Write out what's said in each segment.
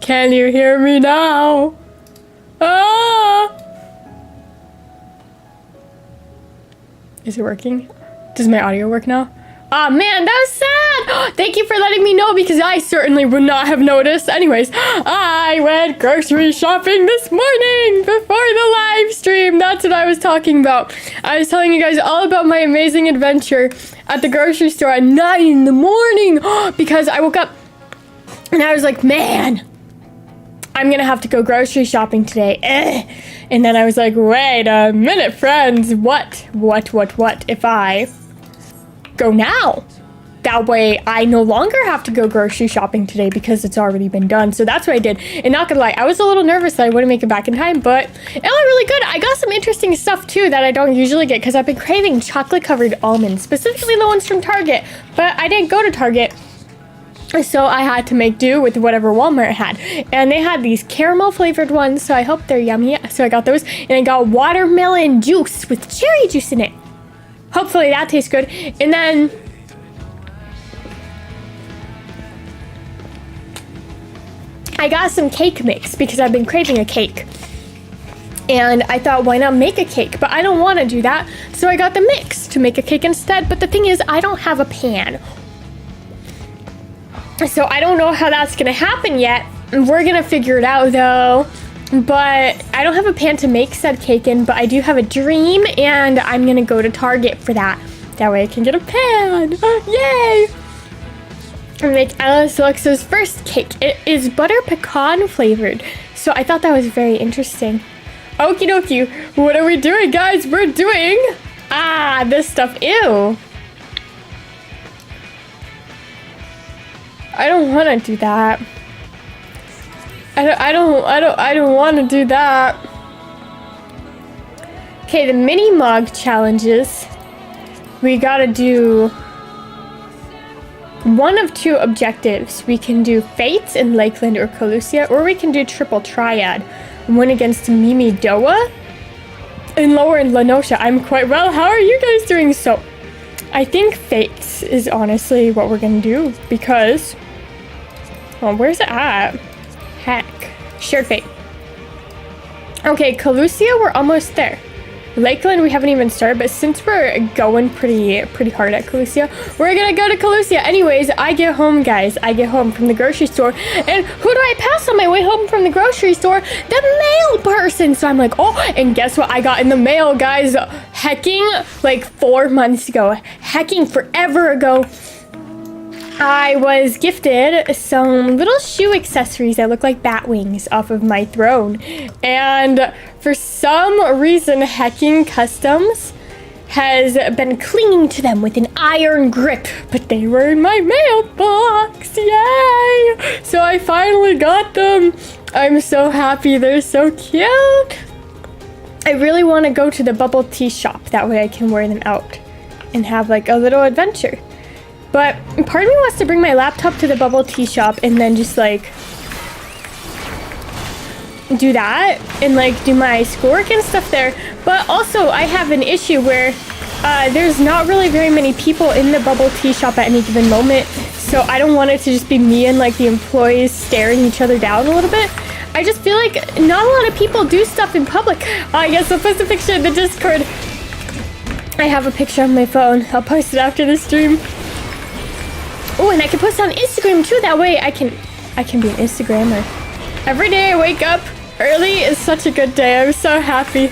Can you hear me now? Ah! Is it working? Does my audio work now? Ah, man, that was sad! Thank you for letting me know because I certainly would not have noticed. Anyways, I went grocery shopping this morning before the live stream. That's what I was talking about. I was telling you guys all about my amazing adventure at the grocery store at 9 in the morning because I woke up and I was like, man, I'm gonna have to go grocery shopping today. And then I was like, wait a minute, friends. What if I go now? That way I no longer have to go grocery shopping today because it's already been done. So that's what I did. And not gonna lie, I was a little nervous that I wouldn't make it back in time, but it went really good. I got some interesting stuff too that I don't usually get because I've been craving chocolate covered almonds, specifically the ones from Target, but I didn't go to Target. So I had to make do with whatever Walmart had. And they had these caramel flavored ones, so I hope they're yummy. So I got those. And I got watermelon juice with cherry juice in it. Hopefully that tastes good. And then I got some cake mix because I've been craving a cake. And I thought, why not make a cake? But I don't want to do that. So I got the mix to make a cake instead. But the thing is, I don't have a pan. So I don't know how that's gonna happen yet. We're gonna figure it out though. But I don't have a pan to make said cake in, but I do have a dream and I'm gonna go to Target for that. That way I can get a pan. Yay! And make Alice Alexa's first cake. It is butter pecan flavored. So I thought that was very interesting. Okie dokie. What are we doing, guys? We're doing this stuff. Ew. I don't want to do that. I don't want to do that. Okay, the mini mug challenges. We gotta do one of two objectives. We can do Fates in Lakeland or Calusia, or we can do Triple Triad. One against Mimi Doa in Lower and Lenosha. I'm quite well. How are you guys doing? So, I think Fates is honestly what we're gonna do because, well, where's it at? Heck. Shared fate. Okay, Calusia, we're almost there. Lakeland, we haven't even started, but since we're going pretty hard at Calusia, we're gonna go to Calusia. Anyways, I get home, guys. I get home from the grocery store, and who do I pass on my way home from the grocery store? The mail person. So I'm like, oh, and guess what I got in the mail, guys? Hecking, like 4 months ago. Hecking forever ago. I was gifted some little shoe accessories that look like bat wings off of my throne. And for some reason, Hecking Customs has been clinging to them with an iron grip. But they were in my mailbox. Yay! So I finally got them. I'm so happy. They're so cute. I really want to go to the bubble tea shop. That way I can wear them out and have like a little adventure. But part of me wants to bring my laptop to the bubble tea shop and then just like do that and like do my schoolwork and stuff there. But also I have an issue where there's not really very many people in the bubble tea shop at any given moment. So I don't want it to just be me and like the employees staring each other down a little bit. I just feel like not a lot of people do stuff in public. I guess I'll post a picture in the Discord. I have a picture on my phone. I'll post it after the stream. Oh, and I can post it on Instagram too. That way I can be an Instagrammer. Every day I wake up early is such a good day. I'm so happy.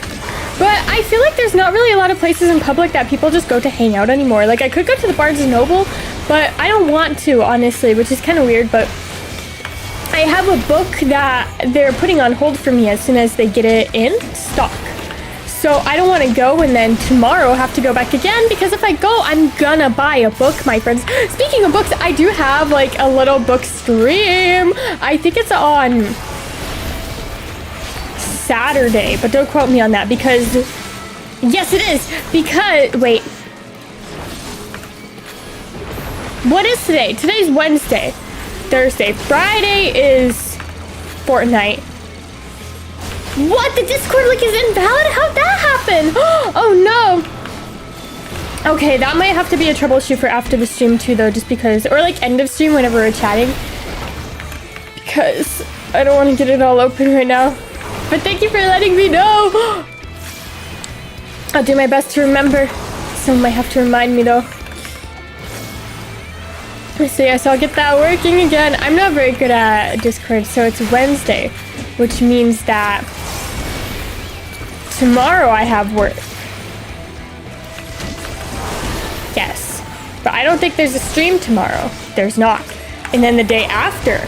But I feel like there's not really a lot of places in public that people just go to hang out anymore. Like I could go to the Barnes & Noble, but I don't want to, honestly, which is kind of weird. But I have a book that they're putting on hold for me as soon as they get it in stock. So I don't want to go and then tomorrow have to go back again because if I go, I'm gonna buy a book, my friends. Speaking of books, I do have like a little book stream. I think it's on Saturday, but don't quote me on that because, yes it is, because, wait. What is today? Today's Wednesday, Thursday. Friday is Fortnite. What? The Discord link is invalid? How'd that happen? Oh no. Okay, that might have to be a troubleshoot for after the stream too though, just because, or like end of stream whenever we're chatting. Because I don't want to get it all open right now. But thank you for letting me know. I'll do my best to remember. Someone might have to remind me though. So yes, I'll get that working again. I'm not very good at Discord, so it's Wednesday, which means that tomorrow I have work. Yes, but I don't think there's a stream tomorrow. There's not. And then the day after,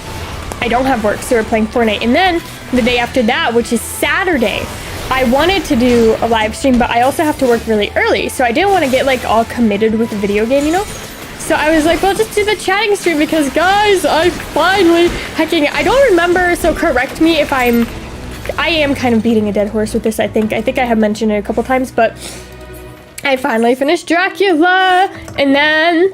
I don't have work, so we're playing Fortnite. And then the day after that, which is Saturday, I wanted to do a live stream, but I also have to work really early, so I didn't want to get like all committed with the video game, you know? So I was like, well, just do the chatting stream because, guys, I'm finally hacking. I don't remember, so correct me if I am kind of beating a dead horse with this, I think. I think I have mentioned it a couple times, but I finally finished Dracula, and then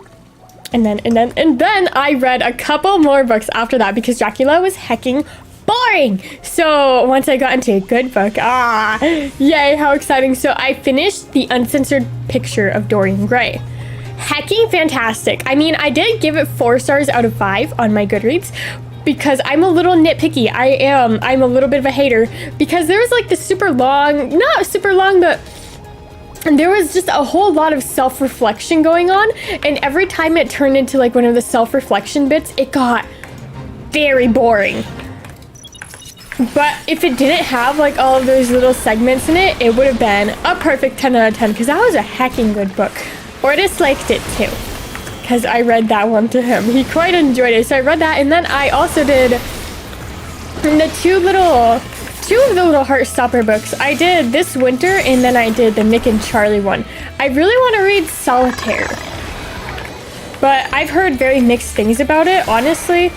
I read a couple more books after that because Dracula was hecking boring. So once I got into a good book, yay, how exciting. So I finished The Uncensored Picture of Dorian Gray. Hecking fantastic. I mean, I did give it 4 stars out of 5 on my Goodreads because I'm a little nitpicky. I'm a little bit of a hater because there was like this super long, not super long, but there was just a whole lot of self-reflection going on, and every time it turned into like one of the self-reflection bits, it got very boring. But if it didn't have like all of those little segments in it, it would have been a perfect 10 out of 10 because that was a hecking good book. Ortis liked it too because I read that one to him. He quite enjoyed it, so I read that, and then I also did the two of the little Heartstopper books. I did This Winter, and then I did the Nick and Charlie one. I really want to read Solitaire, but I've heard very mixed things about it, honestly,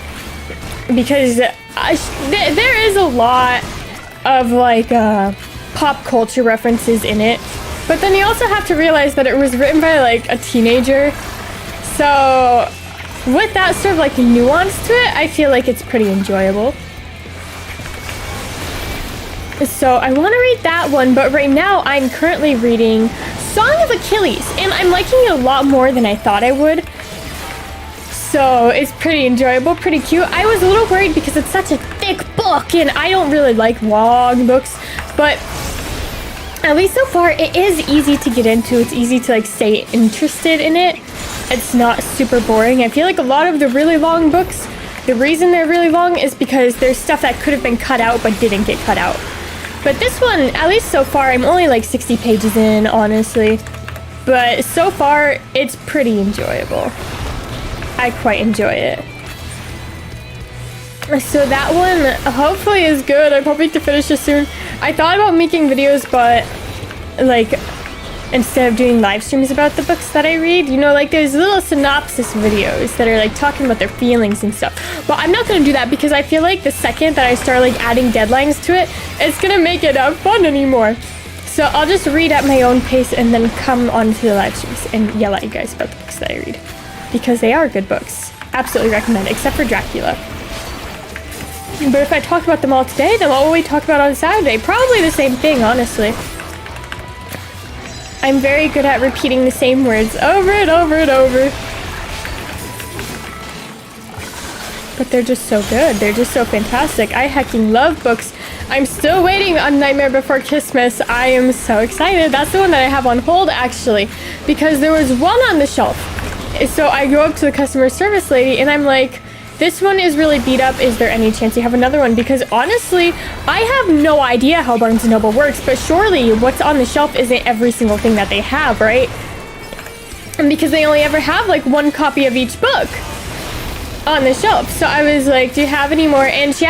because there is a lot of like pop culture references in it, but then you also have to realize that it was written by like a teenager, so with that sort of like nuance to it, I feel like it's pretty enjoyable. So I want to read that one, but right now I'm currently reading Song of Achilles, and I'm liking it a lot more than I thought I would. So it's pretty enjoyable, pretty cute. I was a little worried because it's such a thick book, and I don't really like long books, but at least so far it is easy to get into. It's easy to like stay interested in it. It's not super boring. I feel like a lot of the really long books, the reason they're really long is because there's stuff that could have been cut out but didn't get cut out. But this one, at least so far, I'm only like 60 pages in, honestly. But so far, it's pretty enjoyable. I quite enjoy it. So that one hopefully is good. I'm hoping to finish it soon. I thought about making videos, but like instead of doing live streams about the books that I read, you know, like there's little synopsis videos that are like talking about their feelings and stuff. But I'm not going to do that because I feel like the second that I start like adding deadlines to it, it's going to make it not fun anymore. So I'll just read at my own pace and then come onto the live streams and yell at you guys about the books that I read. Because they are good books. Absolutely recommend, except for Dracula. But if I talk about them all today, then what will we talk about on Saturday? Probably the same thing, honestly. I'm very good at repeating the same words over and over and over. But they're just so good. They're just so fantastic. I hecking love books. I'm still waiting on Nightmare Before Christmas. I am so excited. That's the one that I have on hold, actually, because there was one on the shelf. So I go up to the customer service lady and I'm like, this one is really beat up. Is there any chance you have another one? Because honestly, I have no idea how Barnes & Noble works, but surely what's on the shelf isn't every single thing that they have, right? And because they only ever have like one copy of each book on the shelf. So I was like, do you have any more? And she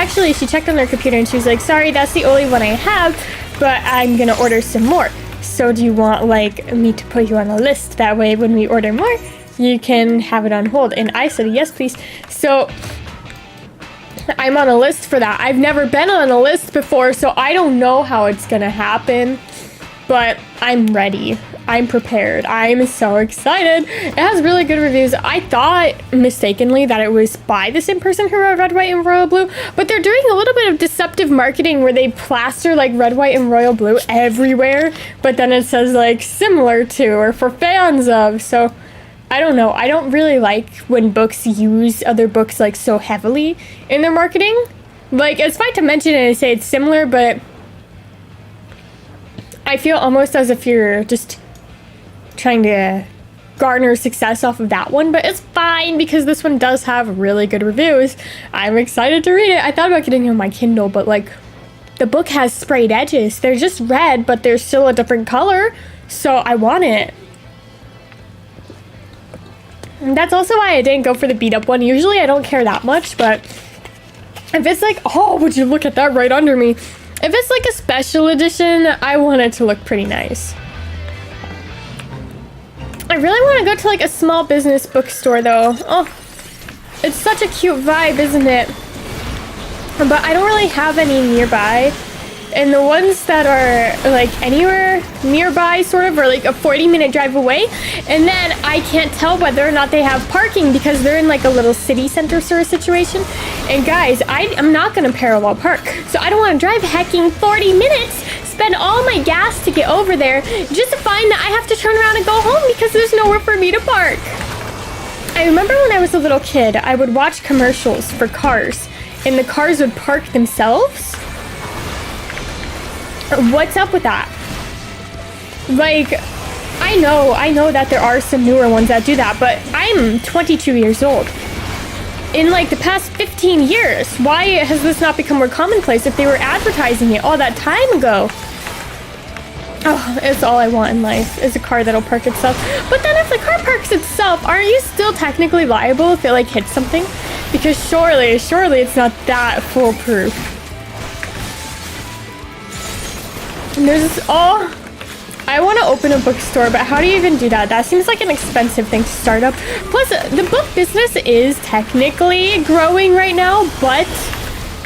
checked on her computer and she was like, sorry, that's the only one I have, but I'm gonna order some more. So do you want like me to put you on a list? That way when we order more, you can have it on hold. And I said, yes, please. So I'm on a list for that. I've never been on a list before, so I don't know how it's gonna happen, but I'm ready. I'm prepared. I'm so excited. It has really good reviews. I thought mistakenly that it was by the same person who wrote Red, White, and Royal Blue, but they're doing a little bit of deceptive marketing where they plaster like Red, White, and Royal Blue everywhere, but then it says like similar to or for fans of. So I don't know. I don't really like when books use other books like so heavily in their marketing. Like, it's fine to mention it and say it's similar, but I feel almost as if you're just trying to garner success off of that one, but it's fine because this one does have really good reviews. I'm excited to read it. I thought about getting it on my Kindle, but like, the book has sprayed edges. They're just red, but they're still a different color, so I want it. And that's also why I didn't go for the beat up one. Usually I don't care that much, but if it's like, oh, would you look at that right under me? If it's like a special edition, I want it to look pretty nice. I really want to go to like a small business bookstore though. Oh, it's such a cute vibe, isn't it? But I don't really have any nearby. And the ones that are like anywhere nearby sort of are like a 40-minute drive away. And then I can't tell whether or not they have parking because they're in like a little city center sort of situation. And guys, I'm not going to parallel park. So I don't want to drive hecking 40 minutes, spend all my gas to get over there just to find that I have to turn around and go home because there's nowhere for me to park. I remember when I was a little kid, I would watch commercials for cars and the cars would park themselves. What's up with that? Like, I know that there are some newer ones that do that, but I'm 22 years old. In like the past 15 years, why has this not become more commonplace if they were advertising it all that time ago? Oh, it's all I want in life is a car that'll park itself. But then if the car parks itself, aren't you still technically liable if it like hits something? Because surely it's not that foolproof. And there's this, oh, I want to open a bookstore, but how do you even do that? That seems like an expensive thing to start up. Plus, the book business is technically growing right now, but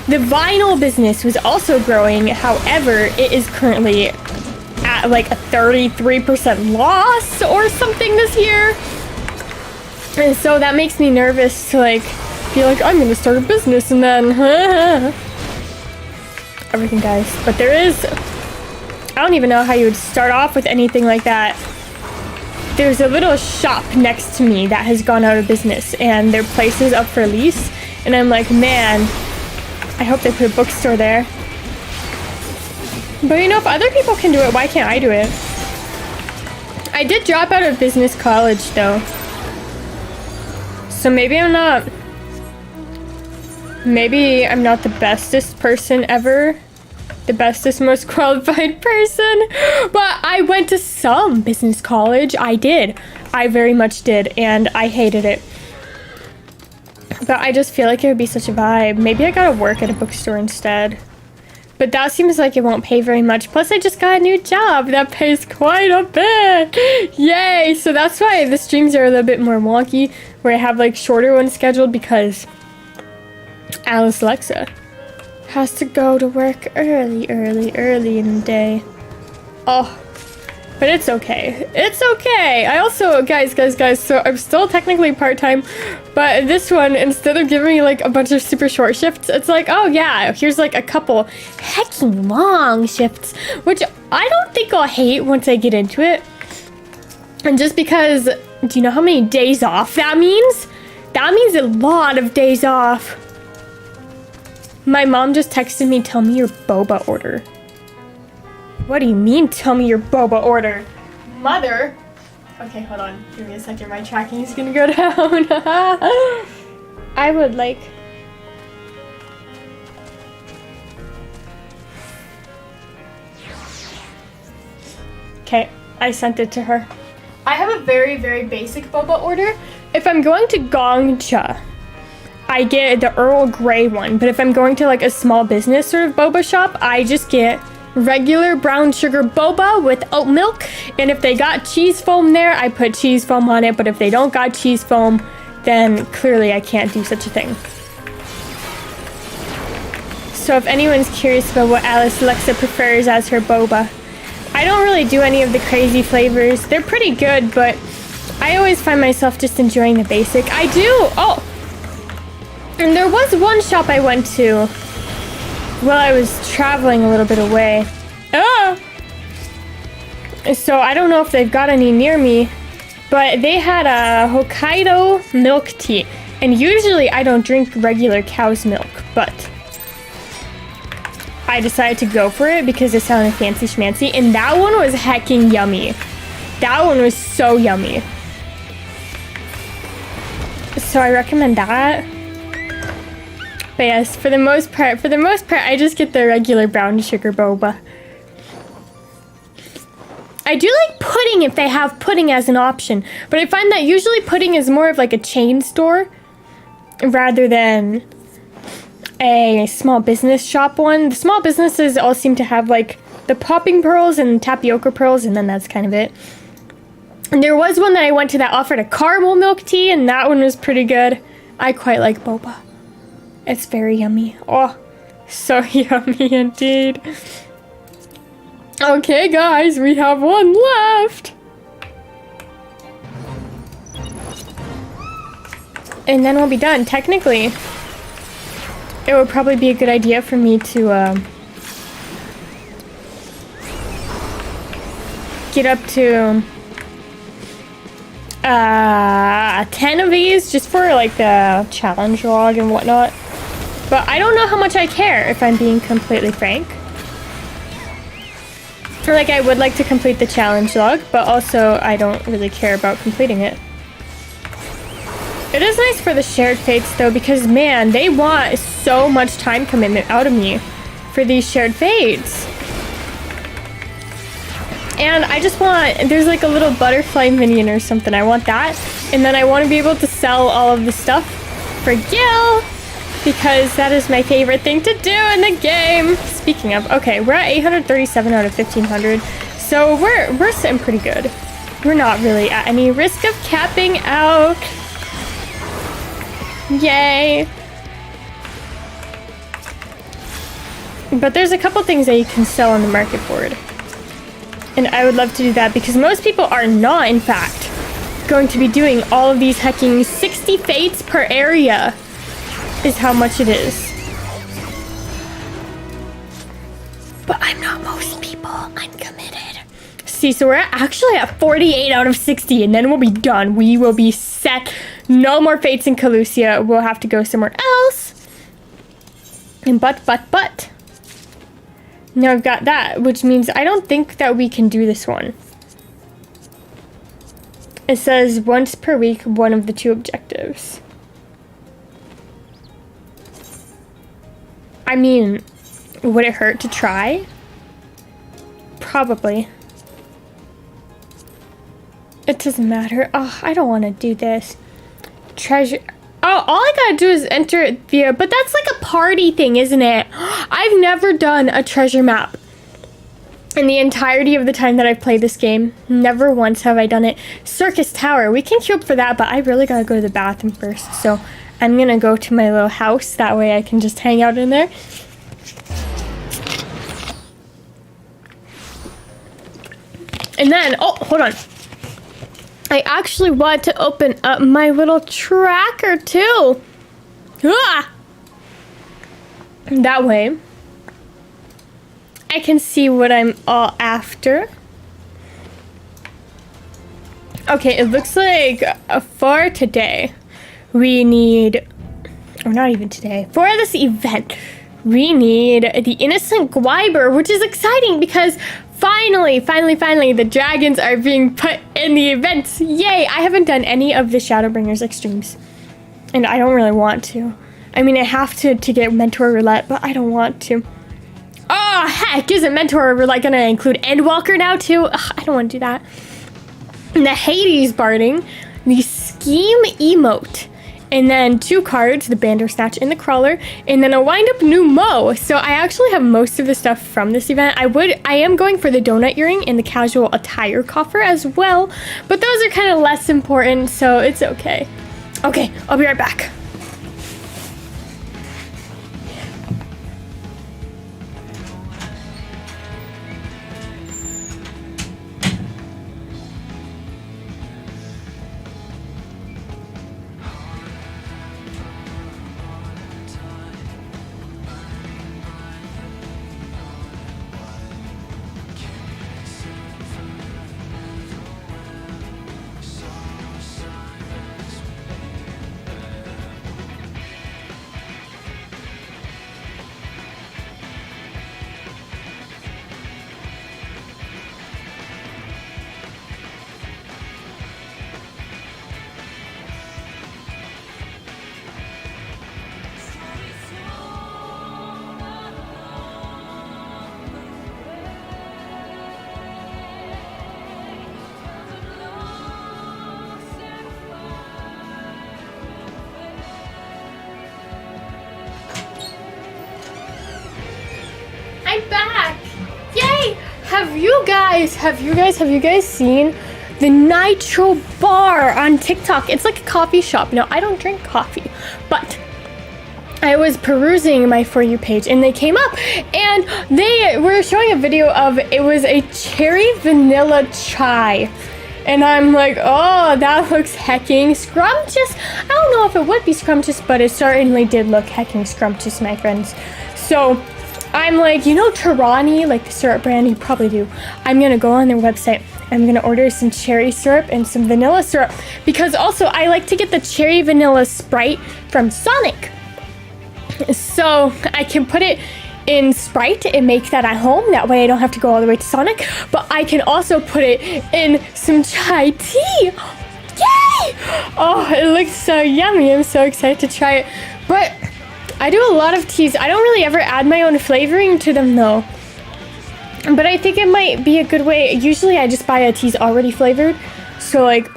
the vinyl business was also growing. However, it is currently at like a 33% loss or something this year. And so that makes me nervous to like be like, I'm gonna start a business and then everything dies. But there is, I don't even know how you would start off with anything like that. There's a little shop next to me that has gone out of business and their place is up for lease. And I'm like, man, I hope they put a bookstore there. But you know, if other people can do it, why can't I do it? I did drop out of business college though. So maybe I'm not the bestest person ever. The bestest, most qualified person. But I went to some business college. I did. I very much did. And I hated it. But I just feel like it would be such a vibe. Maybe I gotta work at a bookstore instead. But that seems like it won't pay very much. Plus, I just got a new job that pays quite a bit. Yay! So that's why the streams are a little bit more wonky, where I have like shorter ones scheduled because Alice Alexa has to go to work early in the day. Oh, but it's okay. It's okay. I also, guys, so I'm still technically part-time, but this one, instead of giving me like a bunch of super short shifts, it's like, oh yeah, here's like a couple hecking long shifts, which I don't think I'll hate once I get into it. And just because, do you know how many days off that means? That means a lot of days off. My mom just texted me, tell me your boba order. What do you mean, tell me your boba order? Mother? Okay, hold on. Give me a second. My tracking is gonna go down. I would like... Okay, I sent it to her. I have a very, very basic boba order. If I'm going to Gongcha, I get the Earl Grey one. But if I'm going to like a small business sort of boba shop, I just get regular brown sugar boba with oat milk. And if they got cheese foam there, I put cheese foam on it. But if they don't got cheese foam, then clearly I can't do such a thing. So if anyone's curious about what Alice Alexa prefers as her boba, I don't really do any of the crazy flavors. They're pretty good, but I always find myself just enjoying the basic. I do. Oh, and there was one shop I went to while I was traveling a little bit away. Oh! So I don't know if they've got any near me, but they had a Hokkaido milk tea. And usually I don't drink regular cow's milk, but I decided to go for it because it sounded fancy schmancy, and that one was hecking yummy. That one was so yummy. So I recommend that. But yes, for the most part, I just get the regular brown sugar boba. I do like pudding if they have pudding as an option, but I find that usually pudding is more of like a chain store rather than a small business shop one. The small businesses all seem to have like the popping pearls and tapioca pearls, and then that's kind of it. And there was one that I went to that offered a caramel milk tea, and that one was pretty good. I quite like boba. It's very yummy. Oh, so yummy indeed. Okay, guys, we have one left. And then we'll be done. Technically, it would probably be a good idea for me to get up to 10 of these just for like the challenge log and whatnot. But I don't know how much I care, if I'm being completely frank. Like, I would like to complete the challenge log, but also I don't really care about completing it. It is nice for the shared fates though, because man, they want so much time commitment out of me for these shared fates. And I just want, there's like a little butterfly minion or something. I want that. And then I want to be able to sell all of the stuff for Gil, because that is my favorite thing to do in the game. Speaking of, okay, we're at 837 out of 1500. So we're sitting pretty good. We're not really at any risk of capping out. Yay. But there's a couple things that you can sell on the market board. And I would love to do that because most people are not, in fact, going to be doing all of these hecking 60 fates per area is how much it is. But I'm not most people. I'm committed. See, so we're actually at 48 out of 60, and then we'll be done. We will be set. No more fates in CAOSheep. We'll have to go somewhere else. And but. Now I've got that, which means I don't think that we can do this one. It says once per week, one of the two objectives. I mean, would it hurt to try? Probably. It doesn't matter. Oh, I don't want to do this. Treasure. Oh, all I gotta do is enter the, but that's like a party thing, isn't it? I've never done a treasure map in the entirety of the time that I've played this game. Never once have I done it. Circus Tower, we can queue up for that, but I really gotta go to the bathroom first, so I'm gonna go to my little house. That way I can just hang out in there. And then, oh, hold on. I actually want to open up my little tracker too. Ah! That way, I can see what I'm all after. Okay, it looks like for today, we need, or not even today, for this event, we need the Innocent Gwyber, which is exciting because finally, the dragons are being put in the events. Yay! I haven't done any of the Shadowbringers extremes. And I don't really want to. I mean, I have to get Mentor Roulette, but I don't want to. Oh, heck! Isn't Mentor Roulette gonna include Endwalker now, too? Ugh, I don't want to do that. And the Hades Barding, the Scheme Emote, and then 2 cards, the Bandersnatch and the Crawler, and then a wind-up new Mo. So I actually have most of the stuff from this event. I am going for the Donut Earring and the Casual Attire Coffer as well, but those are kind of less important, so it's okay. Okay, I'll be right back. right back. Yay! Have you guys seen the Nitro Bar on TikTok? It's like a coffee shop. Now, I don't drink coffee, but I was perusing my For You page and they came up and they were showing a video of, it was a cherry vanilla chai. And I'm like, oh, that looks hecking scrumptious. I don't know if it would be scrumptious, but it certainly did look hecking scrumptious, my friends. So I'm like, you know Tarani, like the syrup brand? You probably do. I'm gonna go on their website. I'm gonna order some cherry syrup and some vanilla syrup, because also I like to get the cherry vanilla Sprite from Sonic. So I can put it in Sprite and make that at home. That way I don't have to go all the way to Sonic. But I can also put it in some chai tea. Yay! Oh, it looks so yummy. I'm so excited to try it. But I do a lot of teas. I don't really ever add my own flavoring to them though. But I think it might be a good way. Usually I just buy a teas already flavored. So like,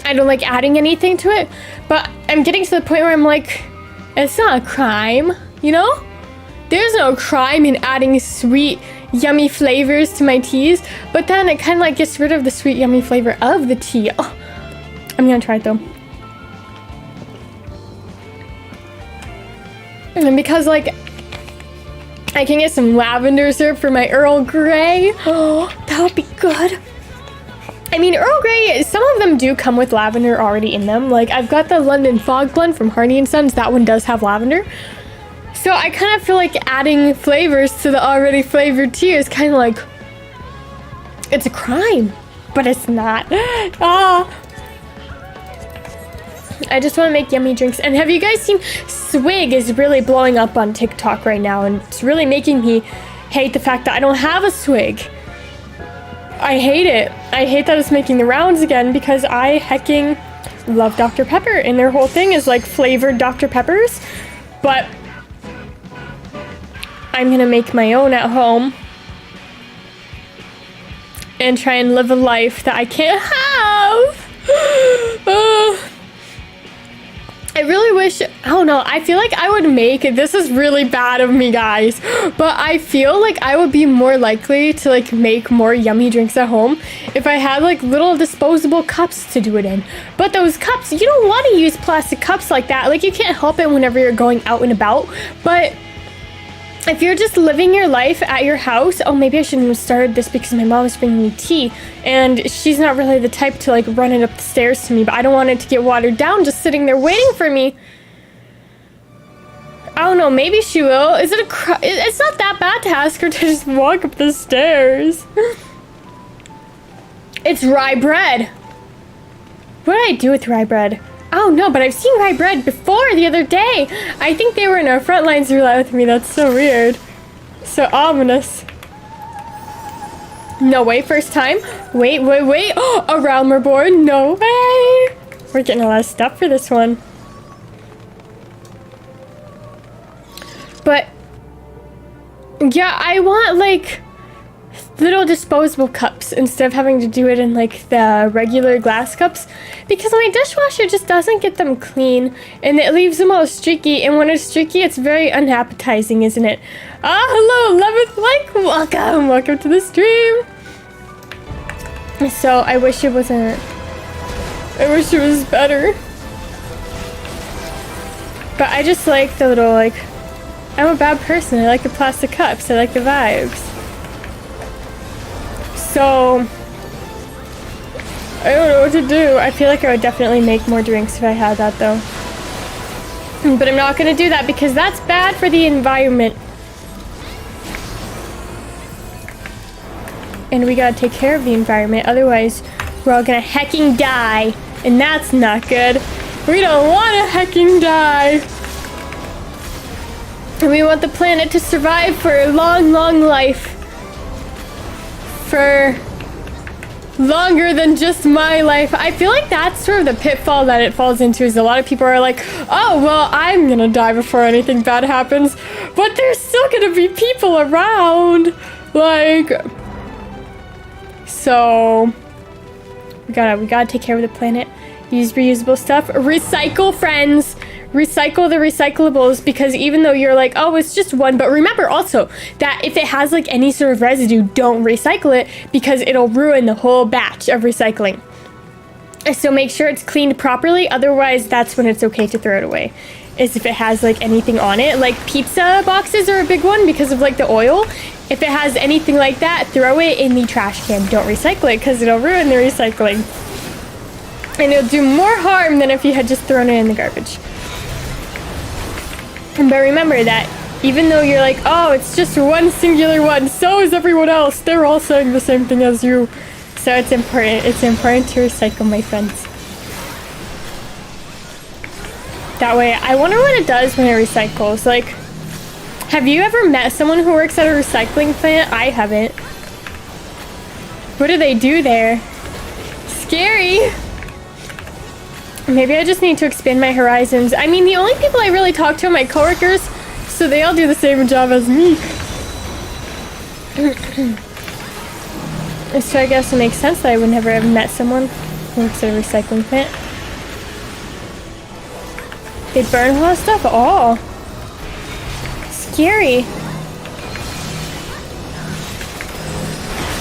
I don't like adding anything to it. But I'm getting to the point where I'm like, it's not a crime, you know? There's no crime in adding sweet, yummy flavors to my teas, but then it kind of like gets rid of the sweet, yummy flavor of the tea. Oh, I'm gonna try it though. And because like, I can get some lavender syrup for my Earl Grey. Oh, that would be good. I mean, Earl Grey, some of them do come with lavender already in them. Like, I've got the London Fog Blend from Hardy & Sons. That one does have lavender. So I kind of feel like adding flavors to the already flavored tea is kind of like, it's a crime, but it's not. Ah. I just want to make yummy drinks. And have you guys seen Swig is really blowing up on TikTok right now, and it's really making me hate the fact that I don't have a Swig. I hate it. I hate that it's making the rounds again, because I hecking love Dr. Pepper, and their whole thing is like flavored Dr. Peppers. But I'm gonna make my own at home and try and live a life that I can't have. I really wish, I don't know, I feel like I would make, this is really bad of me guys, but I feel like I would be more likely to like make more yummy drinks at home if I had like little disposable cups to do it in. But those cups, you don't want to use plastic cups like that. Like, you can't help it whenever you're going out and about, but if you're just living your life at your house, oh, maybe I shouldn't have started this because my mom is bringing me tea, and she's not really the type to like run it up the stairs to me, but I don't want it to get watered down just sitting there waiting for me. I don't know, maybe she will. Is it it's not that bad to ask her to just walk up the stairs. It's rye bread. What did I do with rye bread? Oh no, but I've seen rye bread before the other day. I think they were in our front lines roulette with me. That's so weird. So ominous. No way, first time. Wait. Oh, a Realmer board. No way. We're getting a lot of stuff for this one. But yeah, I want like little disposable cups instead of having to do it in like the regular glass cups, because my dishwasher just doesn't get them clean and it leaves them all streaky, and when it's streaky it's very unappetizing, isn't it? Hello 11th like, welcome to the stream. So I wish it was better, but I just like the little, like, I'm a bad person. I like the plastic cups. I like the vibes. So, I don't know what to do. I feel like I would definitely make more drinks if I had that though. But I'm not gonna do that because that's bad for the environment. And we gotta take care of the environment, otherwise we're all gonna hecking die. And that's not good. We don't wanna hecking die. And we want the planet to survive for a long, long life. For longer than just my life. I feel like that's sort of the pitfall that it falls into, is a lot of people are like, oh, well, I'm gonna die before anything bad happens, but there's still gonna be people around. Like, so we gotta take care of the planet. Use reusable stuff. Recycle, friends. recycle the recyclables, because even though you're like, oh, it's just one, but remember also that if it has like any sort of residue, don't recycle it because it'll ruin the whole batch of recycling. So make sure it's cleaned properly, otherwise that's when it's okay to throw it away, is if it has like anything on it. Like pizza boxes are a big one because of like the oil. If it has anything like that, throw it in the trash can. Don't recycle it because it'll ruin the recycling. And it'll do more harm than if you had just thrown it in the garbage. But remember that even though you're like, oh, it's just one singular one, so is everyone else. They're all saying the same thing as you. So it's important. It's important to recycle, my friends. That way, I wonder what it does when it recycles. Like, have you ever met someone who works at a recycling plant? I haven't. What do they do there? Scary. Maybe I just need to expand my horizons. I mean, the only people I really talk to are my coworkers, so they all do the same job as me. So I guess it makes sense that I would never have met someone who works at a recycling plant. They burn a lot of stuff? Oh. Scary.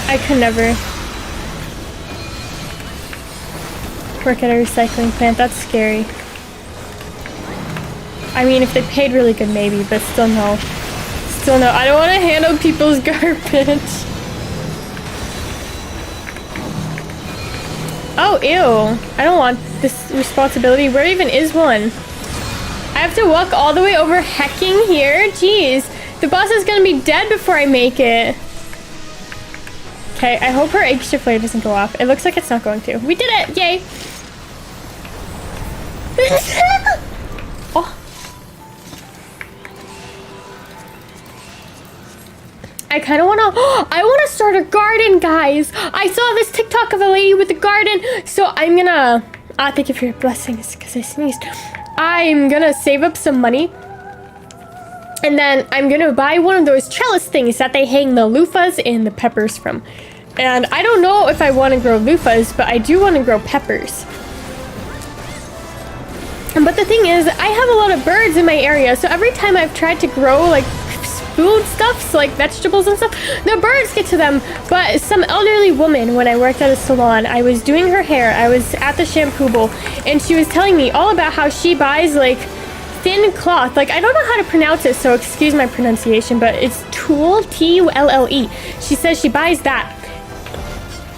I could never work at a recycling plant. That's scary. I mean, if they paid really good, maybe, but still no. Still no. I don't want to handle people's garbage. Oh, ew. I don't want this responsibility. Where even is one? I have to walk all the way over hecking here? Jeez. The boss is gonna be dead before I make it. Okay, I hope her egg shift flare doesn't go off. It looks like it's not going to. We did it! Yay! Oh. I kind of want to... I want to start a garden, guys! I saw this TikTok of a lady with a garden, so I'm gonna... thank you for your blessings, because I sneezed. I'm gonna save up some money. And then I'm gonna buy one of those trellis things that they hang the loofahs and the peppers from. And I don't know if I want to grow loofahs, but I do want to grow peppers. But the thing is, I have a lot of birds in my area, so every time I've tried to grow like food stuff, so like vegetables and stuff, the birds get to them. But some elderly woman, when I worked at a salon, I was doing her hair, I was at the shampoo bowl, and she was telling me all about how she buys like thin cloth. Like, I don't know how to pronounce it, so excuse my pronunciation, but it's tulle, T-U-L-L-E. She says she buys that.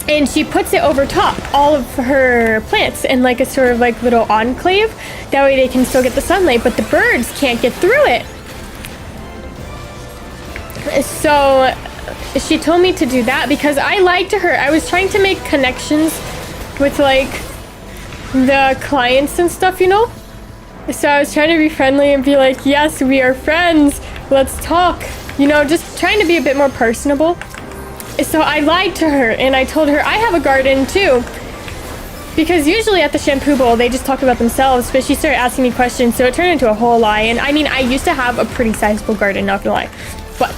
And she puts it over top all of her plants in like a sort of like little enclave. That way they can still get the sunlight, but the birds can't get through it. So she told me to do that because I lied to her. I was trying to make connections with like the clients and stuff, you know? So I was trying to be friendly and be like, yes, we are friends. Let's talk. You know, just trying to be a bit more personable. So I lied to her and I told her I have a garden too. Because usually at the shampoo bowl, they just talk about themselves, but she started asking me questions, so it turned into a whole lie. And I mean, I used to have a pretty sizable garden, not gonna lie, but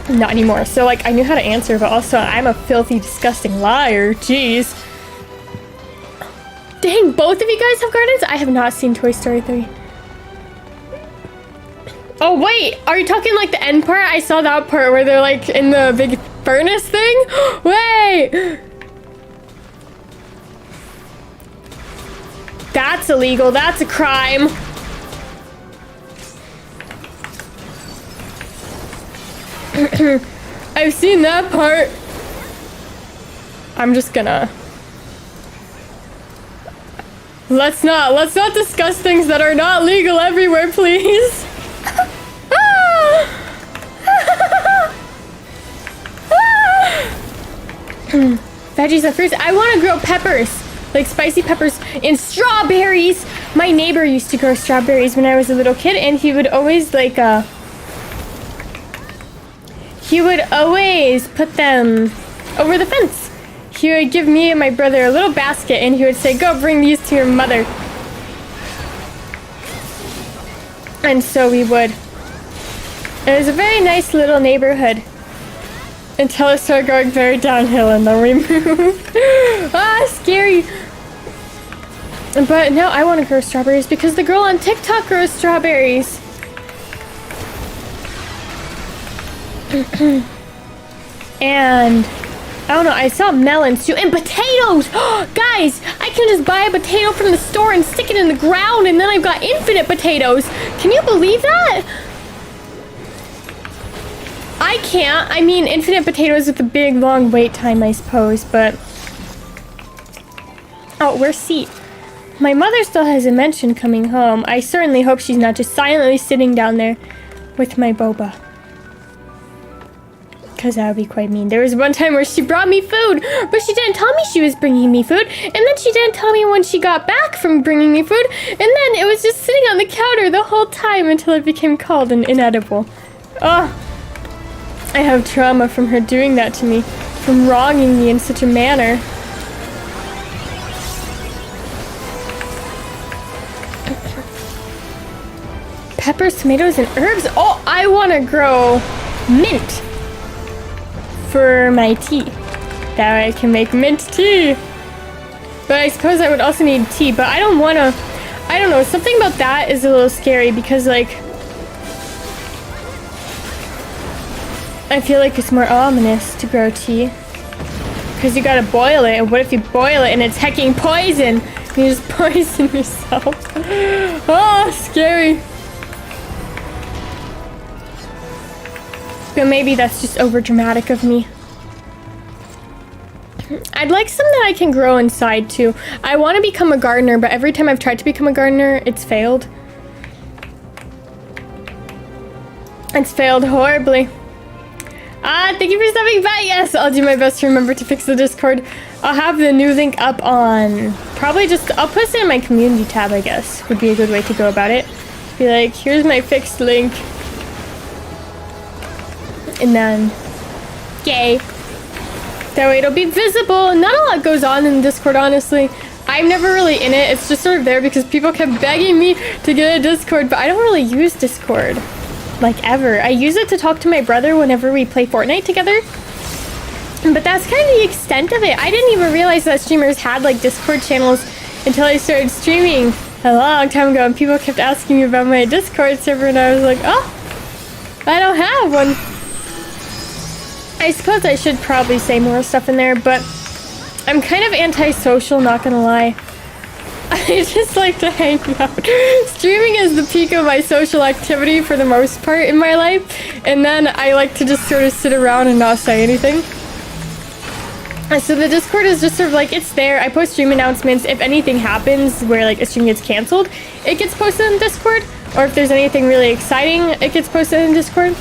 not anymore. So like, I knew how to answer, but also I'm a filthy, disgusting liar. Jeez. Dang, both of you guys have gardens? I have not seen Toy Story 3. Oh wait, are you talking like the end part? I saw that part where they're like in the big furnace thing. Wait! That's illegal, that's a crime. I've seen that part. I'm just gonna... Let's not discuss things that are not legal everywhere, please. Veggies and fruits. I want to grow peppers, like spicy peppers and strawberries. My neighbor used to grow strawberries when I was a little kid, and he would always like he would always put them over the fence. He would give me and my brother a little basket, and he would say, go bring these to your mother. And so we would. It was a very nice little neighborhood until it started going very downhill, and then we moved. Ah, scary. But now I want to grow strawberries because the girl on TikTok grows strawberries. And I don't know, I saw melons too, and potatoes! Guys, I can just buy a potato from the store and stick it in the ground, and then I've got infinite potatoes. Can you believe that? I can't. I mean, infinite potatoes with a big, long wait time, I suppose, but... Oh, where's Seat? My mother still hasn't mentioned coming home. I certainly hope she's not just silently sitting down there with my boba. Because that would be quite mean. There was one time where she brought me food, but she didn't tell me she was bringing me food, and then she didn't tell me when she got back from bringing me food, and then it was just sitting on the counter the whole time until it became cold and inedible. Oh, I have trauma from her doing that to me, from wronging me in such a manner. Peppers, tomatoes, and herbs? Oh, I want to grow mint for my tea. That way I can make mint tea. But I suppose I would also need tea, but I don't want to... I don't know, something about that is a little scary because, like... I feel like it's more ominous to grow tea. Because you gotta boil it, and what if you boil it and it's hecking poison? And you just poison yourself. Oh, scary. But maybe that's just over dramatic of me. I'd like some that I can grow inside too. I want to become a gardener, but every time I've tried to become a gardener, it's failed. It's failed horribly. Thank you for stopping by. Yes, I'll do my best to remember to fix the Discord. I'll have the new link up on... Probably just... I'll post it in my community tab, I guess. Would be a good way to go about it. Be like, here's my fixed link. And then, yay. That way it'll be visible. Not a lot goes on in Discord, honestly. I'm never really in it. It's just sort of there because people kept begging me to get a Discord, but I don't really use Discord. Like, ever. I use it to talk to my brother whenever we play Fortnite together. But that's kind of the extent of it. I didn't even realize that streamers had, like, Discord channels until I started streaming a long time ago, and people kept asking me about my Discord server, and I was like, oh, I don't have one. I suppose I should probably say more stuff in there, but I'm kind of antisocial, not gonna lie. I just like to hang out. Streaming is the peak of my social activity for the most part in my life, and then I like to just sort of sit around and not say anything. So the Discord is just sort of like, it's there. I post stream announcements. If anything happens where like a stream gets canceled, it gets posted in Discord, or if there's anything really exciting, it gets posted in Discord.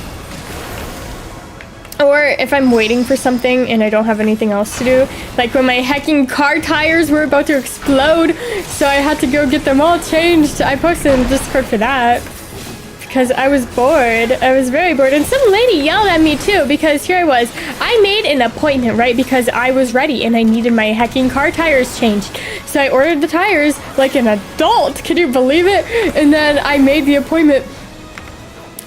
Or if I'm waiting for something and I don't have anything else to do. Like when my hecking car tires were about to explode, so I had to go get them all changed. I posted in Discord for that. Because I was bored. I was very bored. And some lady yelled at me too, because here I was. I made an appointment, right? Because I was ready and I needed my hecking car tires changed. So I ordered the tires like an adult. Can you believe it? And then I made the appointment.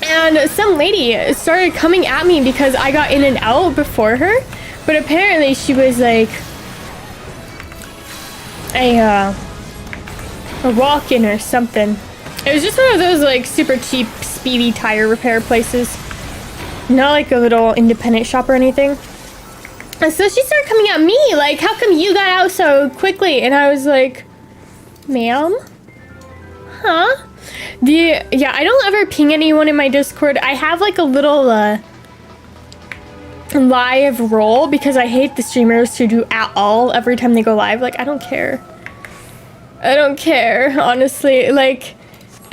And some lady started coming at me because I got in and out before her. But apparently she was like a walk-in or something. It was just one of those like super cheap, speedy tire repair places. Not like a little independent shop or anything. And so she started coming at me like, how come you got out so quickly? And I was like, ma'am? Huh? Yeah, I don't ever ping anyone in my Discord. I have like a little live role because I hate the streamers to do at all every time they go live. Like, I don't care. I don't care, honestly. Like,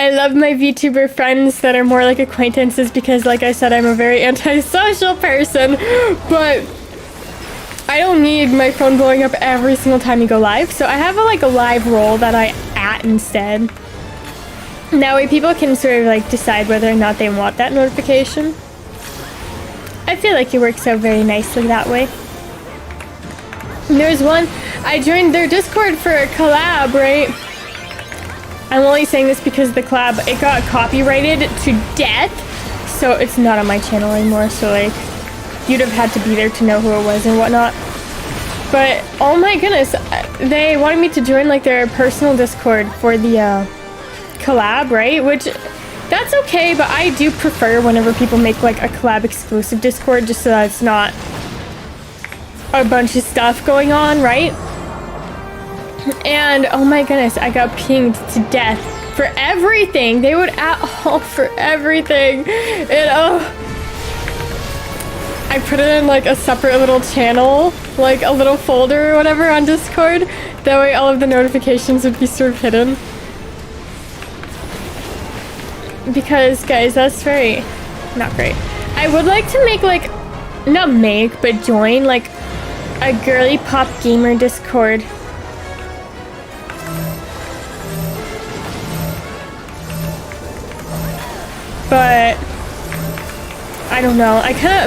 I love my VTuber friends that are more like acquaintances because, like I said, I'm a very antisocial person, but I don't need my phone blowing up every single time you go live. So I have a live role that I at instead. That way people can sort of like decide whether or not they want that notification. I feel like it works out very nicely that way. There's one, I joined their Discord for a collab, right? I'm only saying this because the collab, it got copyrighted to death, so it's not on my channel anymore, so like, you'd have had to be there to know who it was and whatnot. But oh my goodness, they wanted me to join like their personal Discord for the collab, right? Which that's okay, but I do prefer whenever people make like a collab exclusive Discord, just so that it's not a bunch of stuff going on, right? And oh my goodness, I got pinged to death for everything. They would for everything. And oh, I put it in like a separate little channel, like a little folder or whatever on Discord. That way all of the notifications would be sort of hidden. Because guys, that's very not great. I would like to make like, not make, but join like a girly pop gamer Discord. But I don't know.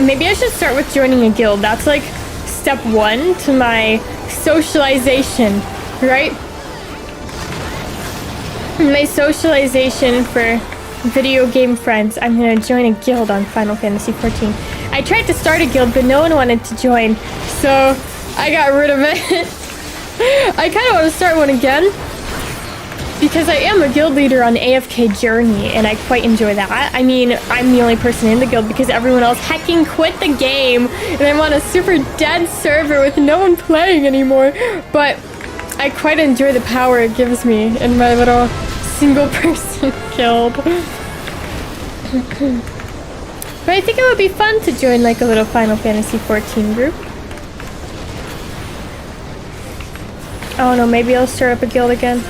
Maybe I should start with joining a guild. That's like step 1 to my socialization, right? My socialization for video game friends. I'm gonna join a guild on Final Fantasy XIV. I tried to start a guild, but no one wanted to join, so I got rid of it. I kind of want to start one again, because I am a guild leader on AFK Journey, and I quite enjoy that. I mean, I'm the only person in the guild because everyone else hecking quit the game, and I'm on a super dead server with no one playing anymore. But I quite enjoy the power it gives me in my little single-person guild. But I think it would be fun to join like a little Final Fantasy XIV group. Oh no, maybe I'll start up a guild again.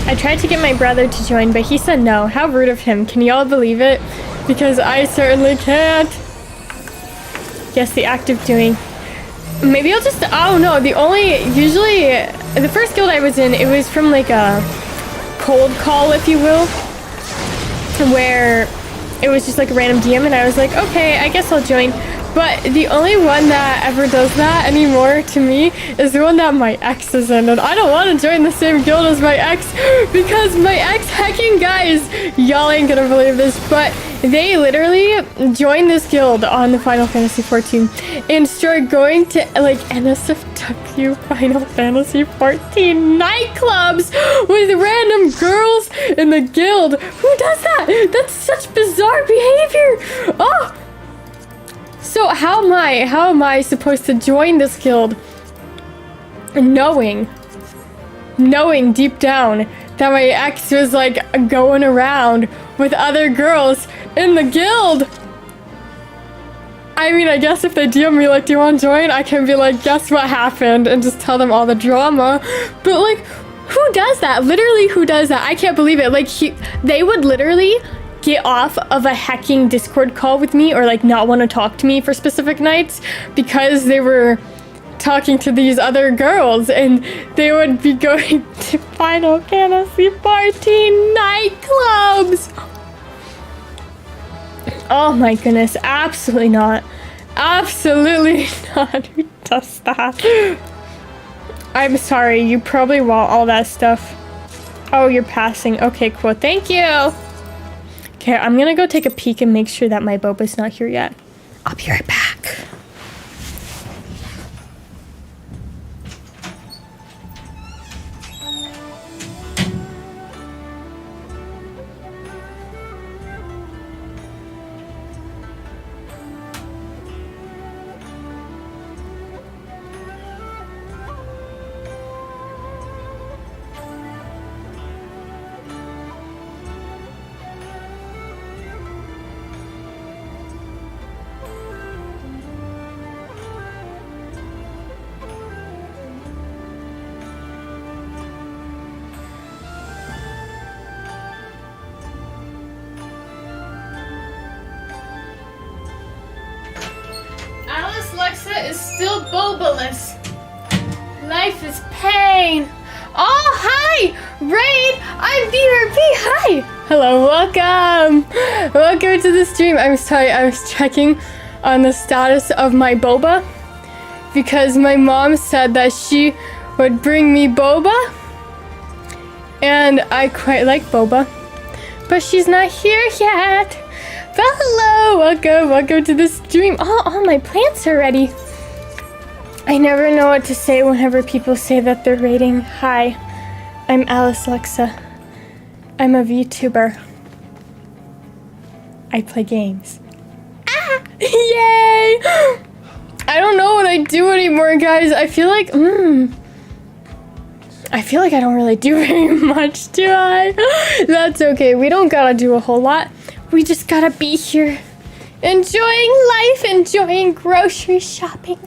I tried to get my brother to join, but he said no. How rude of him. Can y'all believe it? Because I certainly can't. Yes, the act of doing. Maybe I'll just, oh no, usually, the first guild I was in, it was from like a cold call, if you will, where it was just like a random DM, and I was like, okay, I guess I'll join. But the only one that ever does that anymore to me is the one that my ex is in. And I don't want to join the same guild as my ex because my ex hecking guys, y'all ain't gonna believe this, but they literally joined this guild on the Final Fantasy XIV and started going to like NSFW Final Fantasy XIV nightclubs with random girls in the guild. Who does that? That's such bizarre behavior. Oh! So how am I supposed to join this guild knowing deep down that my ex was like going around with other girls in the guild? I mean, I guess if they DM me like, do you want to join? I can be like, guess what happened? And just tell them all the drama. But like, who does that? Literally, who does that? I can't believe it. Like, they would literally get off of a hacking Discord call with me or like not want to talk to me for specific nights because they were talking to these other girls, and they would be going to Final Fantasy XIV nightclubs. Oh my goodness, absolutely not. Absolutely not. Who does that? I'm sorry, you probably want all that stuff. Oh, you're passing. Okay, cool. Thank you. Okay, I'm gonna go take a peek and make sure that my boba's not here yet. I'll be right back. Is still bobaless. Life is pain. Oh, hi! Raid! I'm BRB! Hi! Hello, welcome! Welcome to the stream. I'm sorry, I was checking on the status of my boba because my mom said that she would bring me boba, and I quite like boba, but she's not here yet. But hello! Welcome to the stream. Oh, all my plants are ready. I never know what to say whenever people say that they're rating. Hi, I'm Alice Lexa. I'm a VTuber. I play games. Ah! Yay! I don't know what I do anymore, guys. I feel like I don't really do very much, do I? That's okay. We don't gotta do a whole lot. We just gotta be here. Enjoying life, enjoying grocery shopping.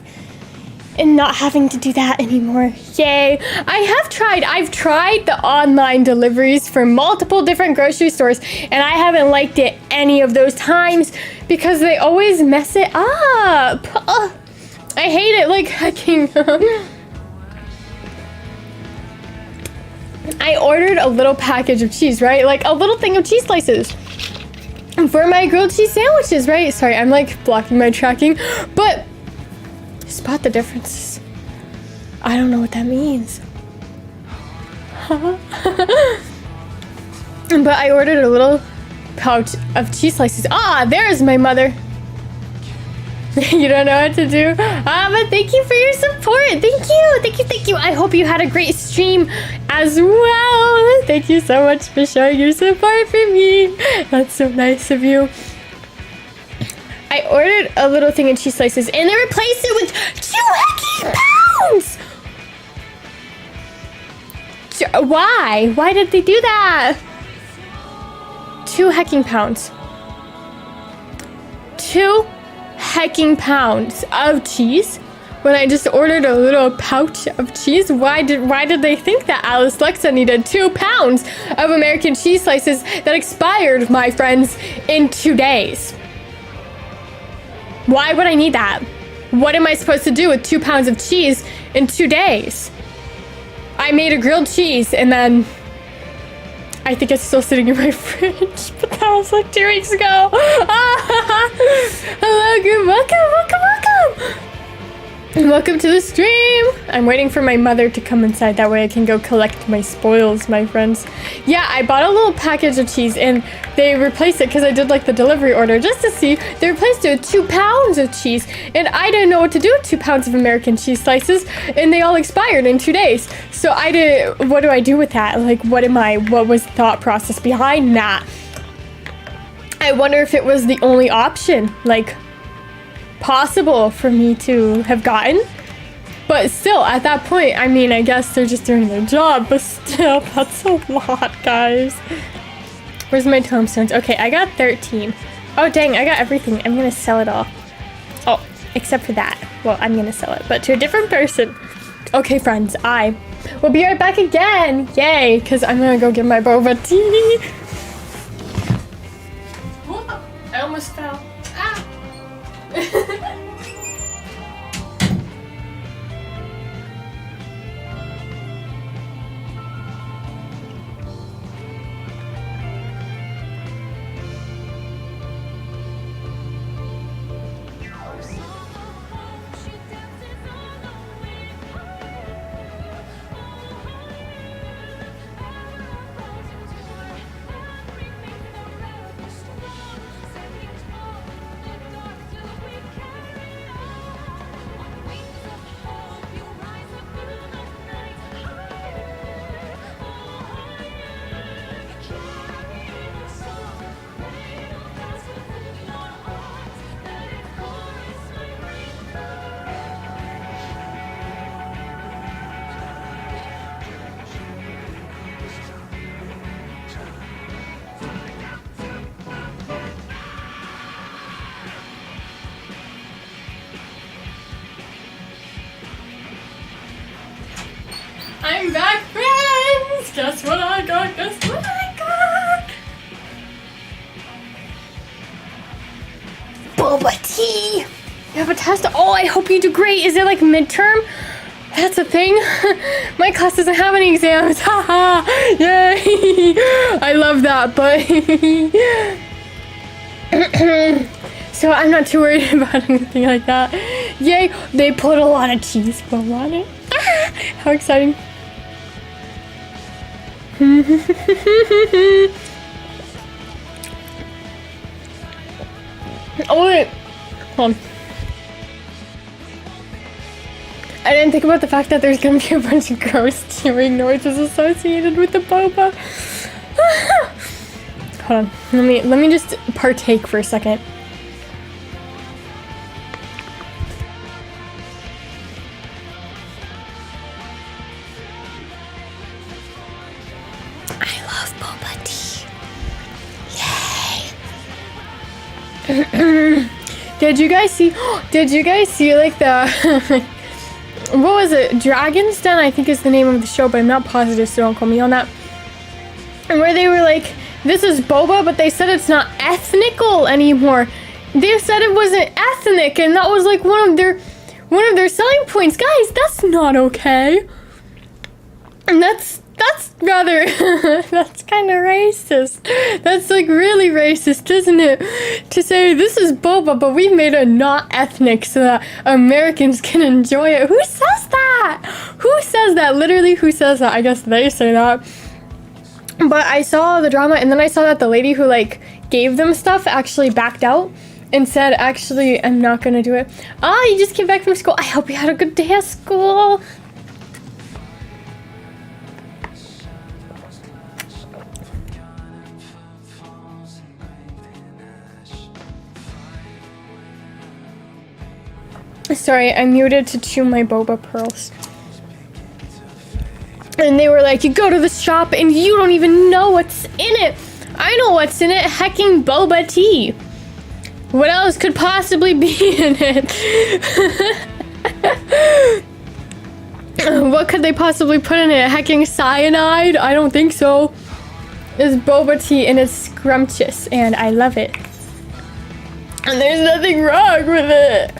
And not having to do that anymore. Yay. I've tried the online deliveries for multiple different grocery stores, and I haven't liked it any of those times because they always mess it up. Ugh. I hate it like hecking. I ordered a little package of cheese, right? Like a little thing of cheese slices for my grilled cheese sandwiches, right? Sorry, I'm like blocking my tracking, but spot the differences. I don't know what that means. But I ordered a little pouch of cheese slices. Ah, there's my mother. You don't know what to do? But thank you for your support. Thank you. I hope you had a great stream as well. Thank you so much for showing your support for me. That's so nice of you. I ordered a little thing of cheese slices and they replaced it with 2 hecking pounds! Why? Why did they do that? 2 hecking pounds. 2 hecking pounds of cheese when I just ordered a little pouch of cheese. Why did they think that Alice Lexa needed 2 pounds of American cheese slices that expired, my friends, in 2 days? Why would I need that? What am I supposed to do with 2 pounds of cheese in 2 days? I made a grilled cheese and then I think it's still sitting in my fridge, but that was like 2 weeks ago. Hello, good, welcome. Welcome to the stream. I'm waiting for my mother to come inside. That way I can go collect my spoils, my friends. Yeah, I bought a little package of cheese and they replaced it because I did like the delivery order just to see. They replaced it with 2 pounds of cheese and I didn't know what to do with 2 pounds of American cheese slices and they all expired in 2 days. So what do I do with that? Like, what was the thought process behind that? I wonder if it was the only option, like, possible for me to have gotten. But still, at that point, I mean, I guess they're just doing their job, but still, that's a lot, guys. Where's my tombstones? Okay, I got 13. Oh, dang, I got everything. I'm gonna sell it all. Oh, except for that. Well, I'm gonna sell it, but to a different person. Okay, friends, I will be right back again. Yay, because I'm gonna go get my boba tea. Whoa, I almost fell. Ah. I'm back, friends! Guess what I got? Boba tea! You have a test? Oh, I hope you do great. Is it like midterm? That's a thing? My class doesn't have any exams. Haha! Yay! I love that, but... So I'm not too worried about anything like that. Yay! They put a lot of cheese foam on it. How exciting. Oh wait, hold on. about the fact that there's gonna be a bunch of gross chewing noises associated with the boba. Hold on, let me just partake for a second. I love boba tea. Yay! Did you guys see like the what was it? Dragon's Den, I think is the name of the show, but I'm not positive, so don't quote me on that. And where they were like, this is boba, but they said it's not ethnical anymore. They said it wasn't ethnic, and that was like one of their selling points. Guys, that's not okay. And that's rather that's kind of racist. That's like really racist, isn't it? To say this is boba, but we made it not ethnic so that Americans can enjoy it. Who says that? Who says that? Literally, who says that? I guess they say that. But I saw the drama, and then I saw that the lady who like gave them stuff actually backed out and said, actually, I'm not gonna do it. Ah, you just came back from school. I hope you had a good day at school. Sorry, I muted to chew my boba pearls. And they were like, you go to the shop and you don't even know what's in it. I know what's in it. Hecking boba tea. What else could possibly be in it? What could they possibly put in it? Hecking cyanide? I don't think so. It's boba tea and it's scrumptious and I love it. And there's nothing wrong with it.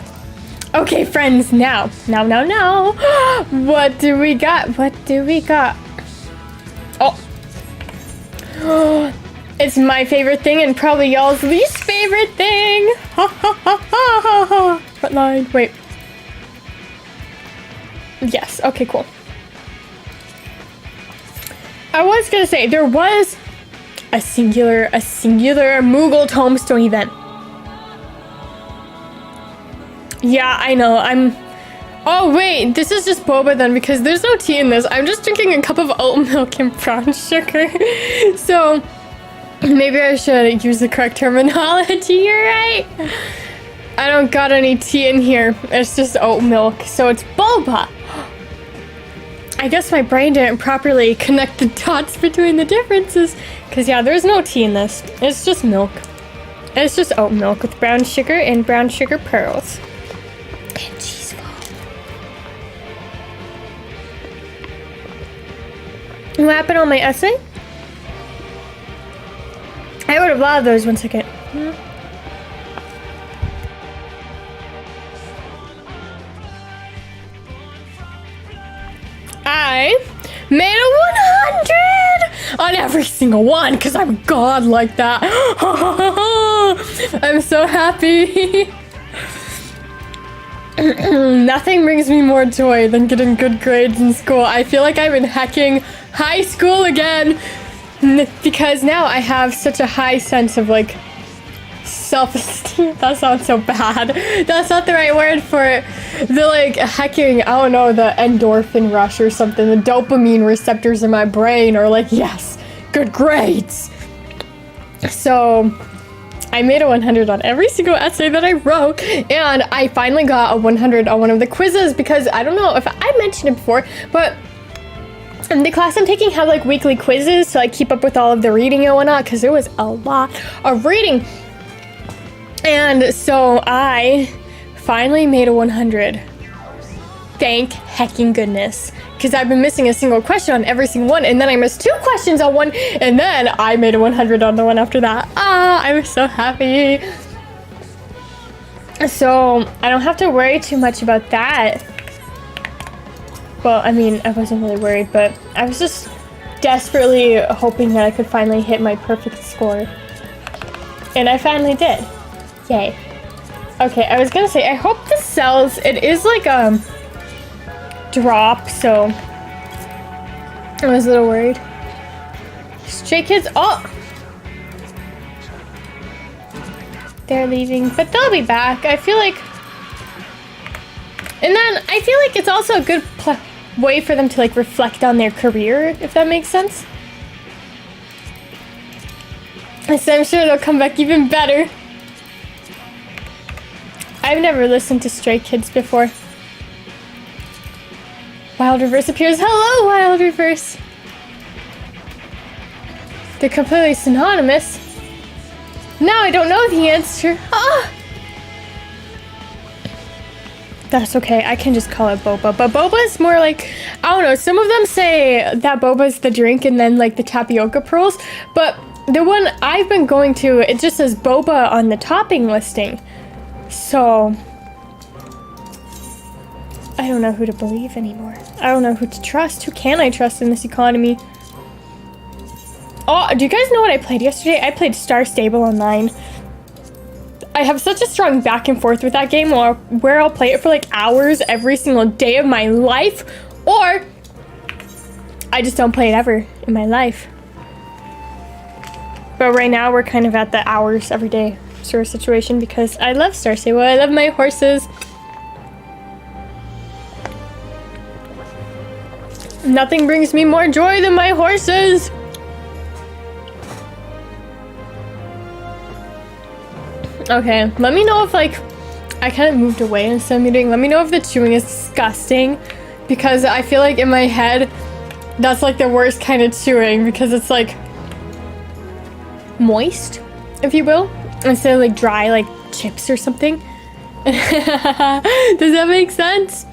Okay, friends, now. What do we got? Oh. It's my favorite thing and probably y'all's least favorite thing. Ha ha ha ha ha ha. Frontline, wait. Yes, okay, cool. I was gonna say, there was a singular Moogle tombstone event. Yeah, I know, oh wait, this is just boba then because there's no tea in this. I'm just drinking a cup of oat milk and brown sugar. So, maybe I should use the correct terminology, you're right. I don't got any tea in here, it's just oat milk, so it's boba. I guess my brain didn't properly connect the dots between the differences. Because yeah, there's no tea in this, it's just milk. It's just oat milk with brown sugar and brown sugar pearls. And cheese foam. What happened on my essay? I would have loved those. 1 second. I made a 100 on every single one because I'm god like that. I'm so happy. Nothing brings me more joy than getting good grades in school. I feel like I'm in hecking high school again because now I have such a high sense of like self-esteem. That sounds so bad. That's not the right word for it. The like hecking, I don't know, the endorphin rush or something. The dopamine receptors in my brain are like, yes, good grades. So I made a 100 on every single essay that I wrote, and I finally got a 100 on one of the quizzes because I don't know if I mentioned it before, but the class I'm taking had like weekly quizzes to like keep up with all of the reading and whatnot because there was a lot of reading. And so I finally made a 100. Thank hecking goodness. Because I've been missing a single question on every single one, and then I missed 2 questions on one, and then I made a 100 on the one after that. Ah, I was so happy. So I don't have to worry too much about that. Well, I mean, I wasn't really worried, but I was just desperately hoping that I could finally hit my perfect score. And I finally did. Yay. Okay, I was gonna say, I hope this sells. It is like a drop, so I was a little worried. Stray Kids, oh! They're leaving, but they'll be back. I feel like And then I feel like it's also a good way for them to like reflect on their career, if that makes sense. So I'm sure they'll come back even better. I've never listened to Stray Kids before. Wild Reverse appears. Hello, Wild Reverse. They're completely synonymous. Now I don't know the answer. Ah! That's okay. I can just call it boba. But boba is more like, I don't know. Some of them say that boba is the drink and then like the tapioca pearls. But the one I've been going to, it just says boba on the topping listing. So I don't know who to believe anymore. I don't know who to trust. Who can I trust in this economy? Oh, do you guys know what I played yesterday? I played Star Stable Online. I have such a strong back and forth with that game where I'll play it for like hours every single day of my life, or I just don't play it ever in my life. But right now we're kind of at the hours every day sort of situation because I love Star Stable. I love my horses. Nothing brings me more joy than my horses. Okay, let me know if like I kind of moved away instead of muting. Let me know if the chewing is disgusting, because I feel like in my head that's like the worst kind of chewing because it's like moist, if you will, instead of like dry like chips or something. Does that make sense?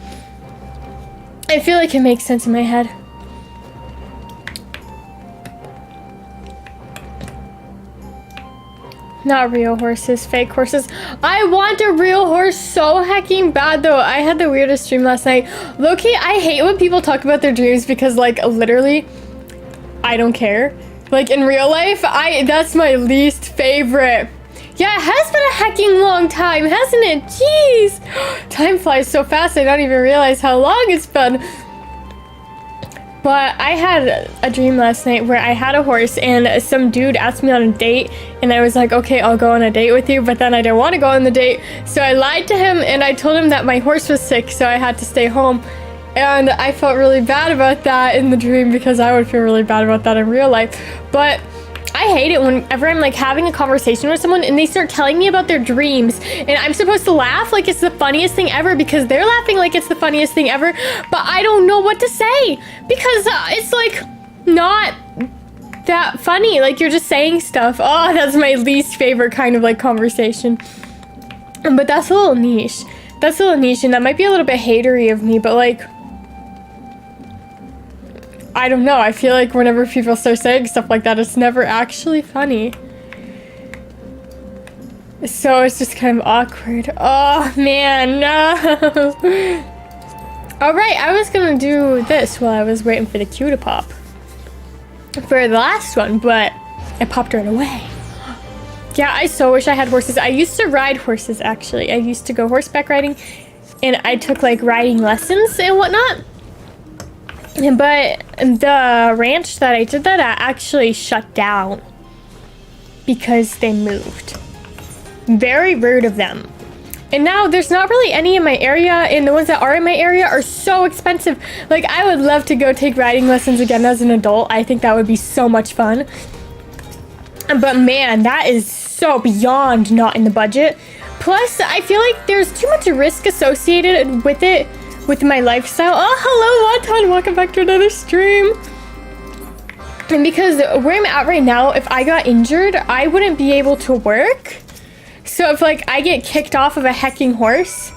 I feel like it makes sense in my head. Not real horses, fake horses. I want a real horse so hecking bad though. I had the weirdest dream last night. Low-key, I hate when people talk about their dreams because like literally, I don't care. Like in real life, that's my least favorite. Yeah, it has been a hecking long time, hasn't it? Jeez. Time flies so fast I don't even realize how long it's been. But I had a dream last night where I had a horse and some dude asked me on a date and I was like, okay, I'll go on a date with you, but then I didn't want to go on the date. So I lied to him and I told him that my horse was sick, so I had to stay home. And I felt really bad about that in the dream because I would feel really bad about that in real life. But I hate it whenever I'm like having a conversation with someone and they start telling me about their dreams and I'm supposed to laugh like it's the funniest thing ever because they're laughing like it's the funniest thing ever, but I don't know what to say because it's like not that funny. Like you're just saying stuff. Oh, that's my least favorite kind of like conversation. But that's a little niche. That's a little niche and that might be a little bit hatery of me, but like, I don't know. I feel like whenever people start saying stuff like that, it's never actually funny. So it's just kind of awkward. Oh, man, no. All right, I was going to do this while I was waiting for the cue to pop for the last one, but it popped right away. Yeah, I so wish I had horses. I used to ride horses, actually. I used to go horseback riding, and I took, like, riding lessons and whatnot. But the ranch that I did that at actually shut down because they moved. Very rude of them. And now there's not really any in my area, and the ones that are in my area are so expensive. Like, I would love to go take riding lessons again as an adult. I think that would be so much fun. But man, that is so beyond not in the budget. Plus, I feel like there's too much risk associated with it. With my lifestyle. Oh, hello, Wonton. Welcome back to another stream. And because where I'm at right now, if I got injured, I wouldn't be able to work. So if like I get kicked off of a hecking horse,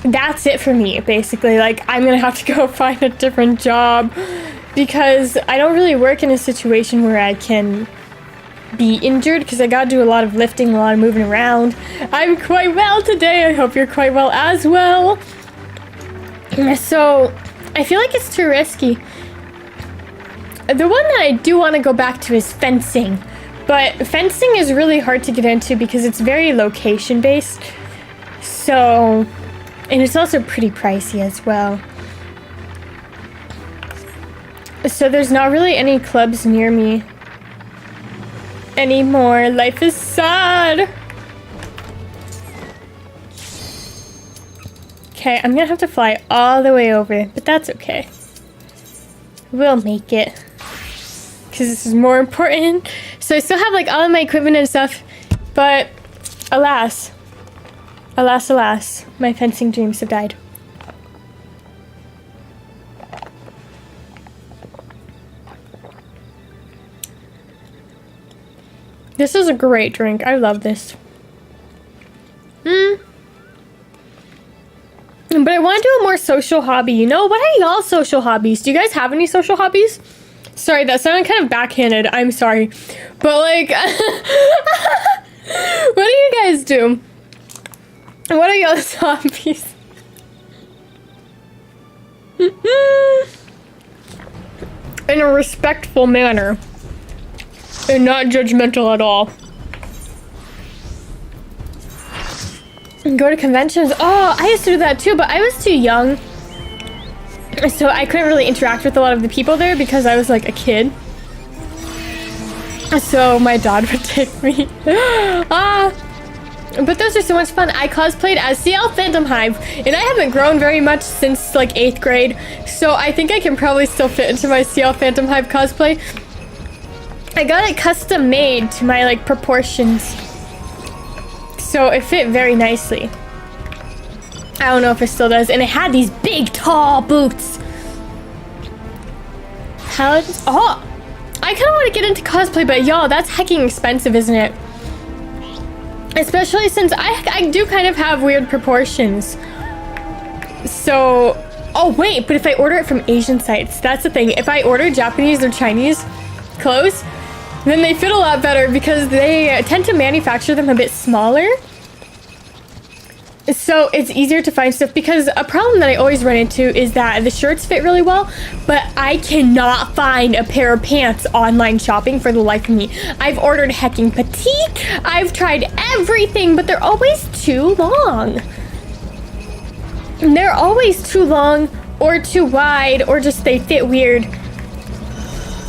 that's it for me, basically. Like I'm gonna have to go find a different job because I don't really work in a situation where I can be injured because I gotta do a lot of lifting, a lot of moving around. I'm quite well today. I hope you're quite well as well. So I feel like it's too risky. The one that I do want to go back to is fencing, but fencing is really hard to get into because it's very location based. So, and it's also pretty pricey as well. So there's not really any clubs near me anymore. Life is sad. Okay, I'm gonna have to fly all the way over, but that's okay. We'll make it. Because this is more important. So I still have like all of my equipment and stuff, but alas, alas, alas, my fencing dreams have died. This is a great drink. I love this. But I want to do a more social hobby. You know, what are y'all social hobbies? Do you guys have any social hobbies? Sorry, that sounded kind of backhanded. I'm sorry. But like, what do you guys do? What are y'all's hobbies? In a respectful manner. And not judgmental at all. And go to conventions. Oh, I used to do that too, but I was too young. So I couldn't really interact with a lot of the people there because I was like a kid. So my dad would take me. But those are so much fun. I cosplayed as CL Phantom Hive, and I haven't grown very much since like 8th grade. So I think I can probably still fit into my CL Phantom Hive cosplay. I got it custom made to my like proportions. So it fit very nicely. I don't know if it still does. And it had these big, tall boots. Paladins. Oh! I kind of want to get into cosplay, but y'all, that's hecking expensive, isn't it? Especially since I do kind of have weird proportions. So... Oh, wait, but if I order it from Asian sites, that's the thing. If I order Japanese or Chinese clothes, then they fit a lot better because they tend to manufacture them a bit smaller. So it's easier to find stuff because a problem that I always run into is that the shirts fit really well, but I cannot find a pair of pants online shopping for the life of me. I've ordered hecking petite, I've tried everything, but they're always too long. They're always too long or too wide or just they fit weird.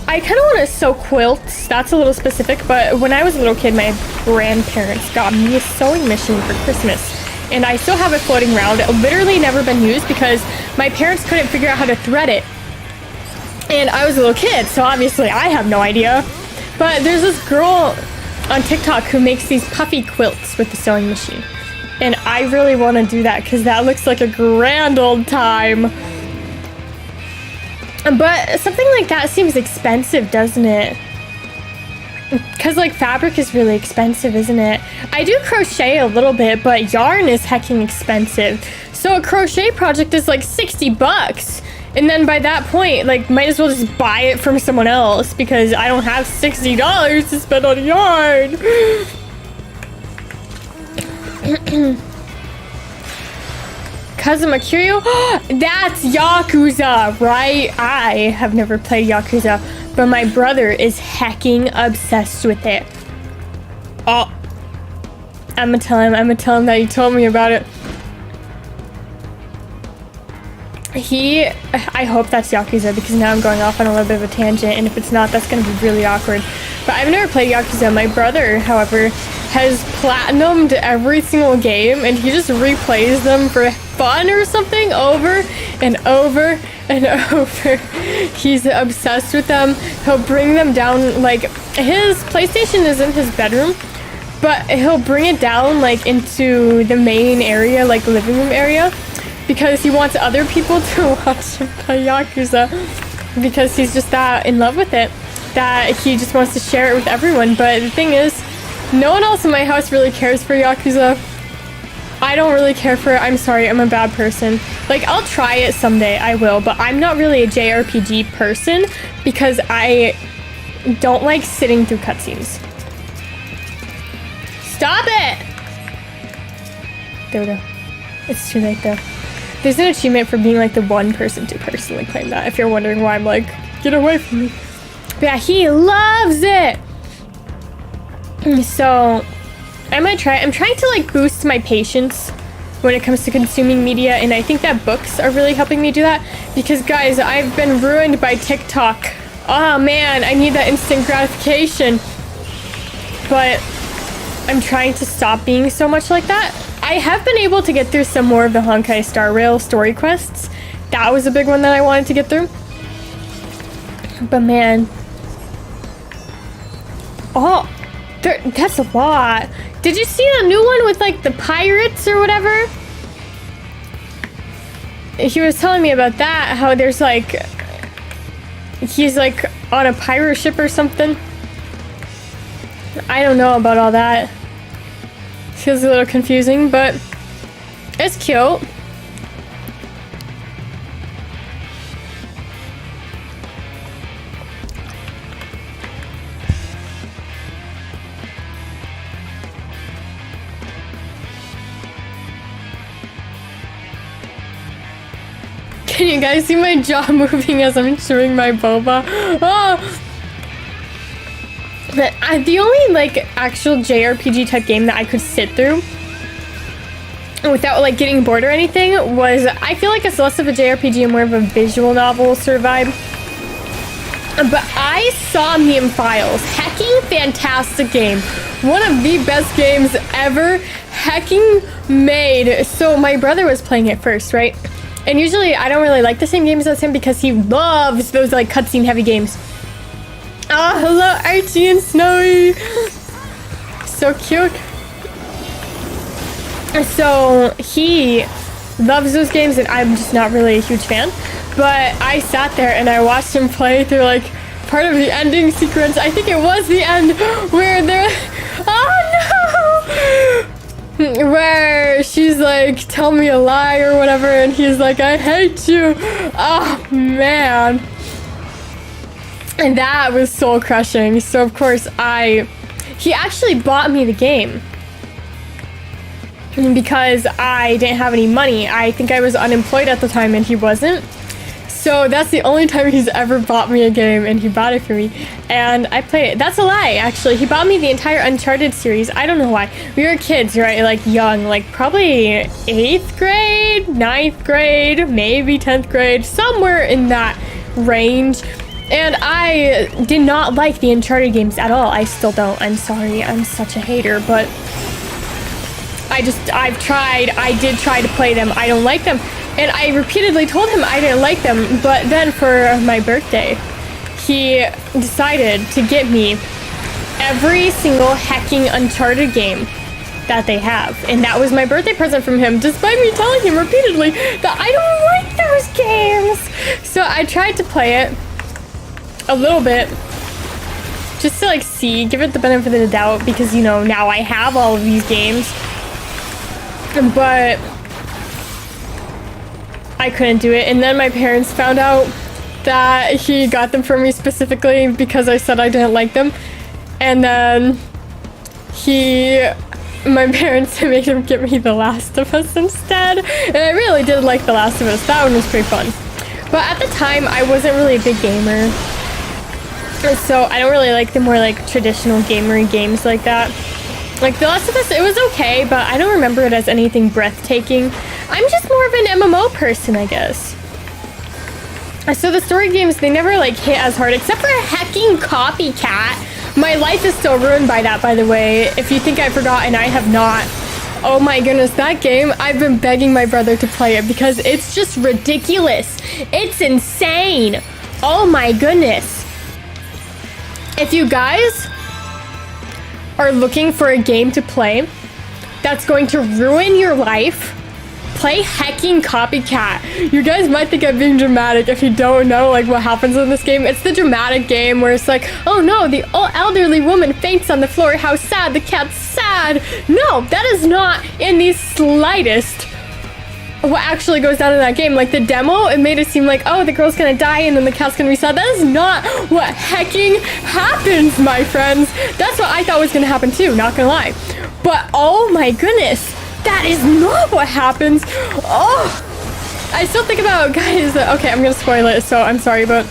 I kind of want to sew quilts. That's a little specific, but when I was a little kid, my grandparents got me a sewing machine for Christmas. And I still have it floating around. It literally never been used because my parents couldn't figure out how to thread it. And I was a little kid, so obviously I have no idea. But there's this girl on TikTok who makes these puffy quilts with the sewing machine. And I really want to do that because that looks like a grand old time. But something like that seems expensive, doesn't it? Because, like, fabric is really expensive, isn't it? I do crochet a little bit, but yarn is hecking expensive. So a crochet project is, like, 60 bucks. And then by that point, like, might as well just buy it from someone else because I don't have $60 to spend on yarn. Kazuma Kiryu? That's Yakuza, right? I have never played Yakuza, but my brother is hecking obsessed with it. Oh. I'm gonna tell him that you told me about it. I hope that's Yakuza because now I'm going off on a little bit of a tangent, and if it's not, that's gonna be really awkward. But I've never played Yakuza. My brother, however, has platinumed every single game, and he just replays them for fun or something over and over and over. He's obsessed with them. He'll bring them down, like, his PlayStation is in his bedroom, but he'll bring it down, like, into the main area, like, living room area, because he wants other people to watch him play Yakuza, because he's just that in love with it, that he just wants to share it with everyone. But the thing is, no one else in my house really cares for Yakuza. I don't really care for it. I'm sorry, I'm a bad person. Like, I'll try it someday, I will, but I'm not really a JRPG person because I don't like sitting through cutscenes. Stop it! There we go. It's too late though. There's an achievement for being like the one person to personally claim that, if you're wondering why I'm like, get away from me. But yeah, he loves it! So, I might try. I'm trying to like boost my patience when it comes to consuming media, and I think that books are really helping me do that because guys, I've been ruined by TikTok. Oh man, I need that instant gratification. But I'm trying to stop being so much like that. I have been able to get through some more of the Honkai Star Rail story quests. That was a big one that I wanted to get through. But man. Oh, that's a lot. Did you see the new one with like the pirates or whatever? He was telling me about that, how there's like, he's like on a pirate ship or something. I don't know about all that. Feels a little confusing, but it's cute. Can you guys see my jaw moving as I'm chewing my boba? Oh! The only like actual JRPG type game that I could sit through without like getting bored or anything was, I feel like it's less of a JRPG and more of a visual novel sort of vibe. But I saw Meme Files. Hecking fantastic game. One of the best games ever. Hecking made. So my brother was playing it first, right? And usually I don't really like the same games as him because he loves those like cutscene heavy games. Oh, hello Archie and Snowy. So cute. So he loves those games and I'm just not really a huge fan. But I sat there and I watched him play through like part of the ending sequence. I think it was the end where they're, oh no! Where she's like, tell me a lie or whatever, and he's like, I hate you. Oh man. And that was soul crushing. So of course he actually bought me the game because I didn't have any money. I think I was unemployed at the time and he wasn't. So that's the only time he's ever bought me a game, and he bought it for me. And I played it. That's a lie, actually. He bought me the entire Uncharted series. I don't know why. We were kids, right? Like young, like probably 8th grade, 9th grade, maybe 10th grade, somewhere in that range. And I did not like the Uncharted games at all. I still don't. I'm sorry. I'm such a hater, but I did try to play them. I don't like them. And I repeatedly told him I didn't like them, but then for my birthday, he decided to get me every single hecking Uncharted game that they have. And that was my birthday present from him, despite me telling him repeatedly that I don't like those games. So I tried to play it a little bit, just to like give it the benefit of the doubt, because, you know, now I have all of these games. But I couldn't do it, and then my parents found out that he got them for me specifically because I said I didn't like them, and then my parents made him get me The Last of Us instead, and I really did like The Last of Us. That one was pretty fun, but at the time I wasn't really a big gamer, so I don't really like the more like traditional gamery games like that. Like The Last of Us, it was okay, but I don't remember it as anything breathtaking. I'm just more of an MMO person, I guess. So the story games, they never like hit as hard, except for a hecking copycat. My life is still ruined by that, by the way. If you think I forgot, and I have not. Oh my goodness, that game, I've been begging my brother to play it because it's just ridiculous. It's insane. Oh my goodness. If you guys are looking for a game to play that's going to ruin your life, play hecking Copycat. You guys might think I'm being dramatic if you don't know like what happens in this game. It's the dramatic game where it's like, oh no, the elderly woman faints on the floor. How sad, the cat's sad. No, that is not in the slightest what actually goes down in that game. Like the demo, it made it seem like, oh, the girl's gonna die and then the cat's gonna be sad. That is not what hecking happens, my friends. That's what I thought was gonna happen too, not gonna lie. But oh my goodness, that is not what happens. Oh, I still think about, guys, okay, I'm gonna spoil it, so I'm sorry, but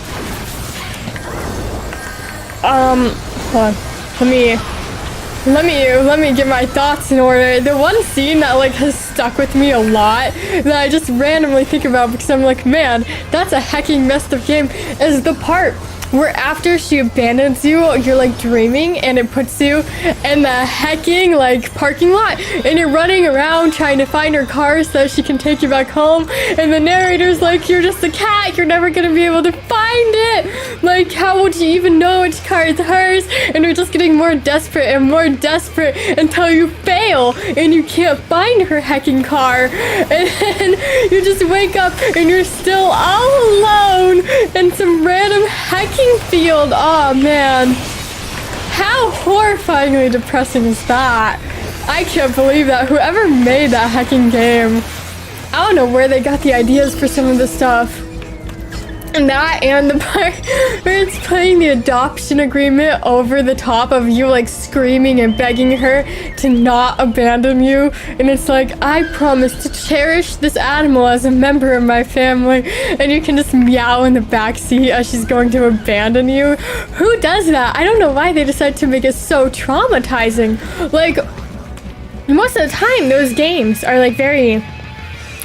hold on. Let me get my thoughts in order. The one scene that like has stuck with me a lot that I just randomly think about because I'm like, man, that's a hecking messed up game, is the part where after she abandons you, you're like dreaming and it puts you in the hecking like parking lot and you're running around trying to find her car so she can take you back home, and the narrator's like, you're just a cat, you're never gonna be able to find it, like how would you even know which car is hers? And you're just getting more desperate and more desperate until you fail and you can't find her hecking car, and then you just wake up and you're still all alone in some random hecking field. Oh man, how horrifyingly depressing is that? I can't believe that whoever made that hecking game, I don't know where they got the ideas for some of the stuff. And that, and the part where it's playing the adoption agreement over the top of you like screaming and begging her to not abandon you, and it's like, I promise to cherish this animal as a member of my family, and you can just meow in the backseat as she's going to abandon you. Who does that? I don't know why they decided to make it so traumatizing. Like, most of the time those games are like very,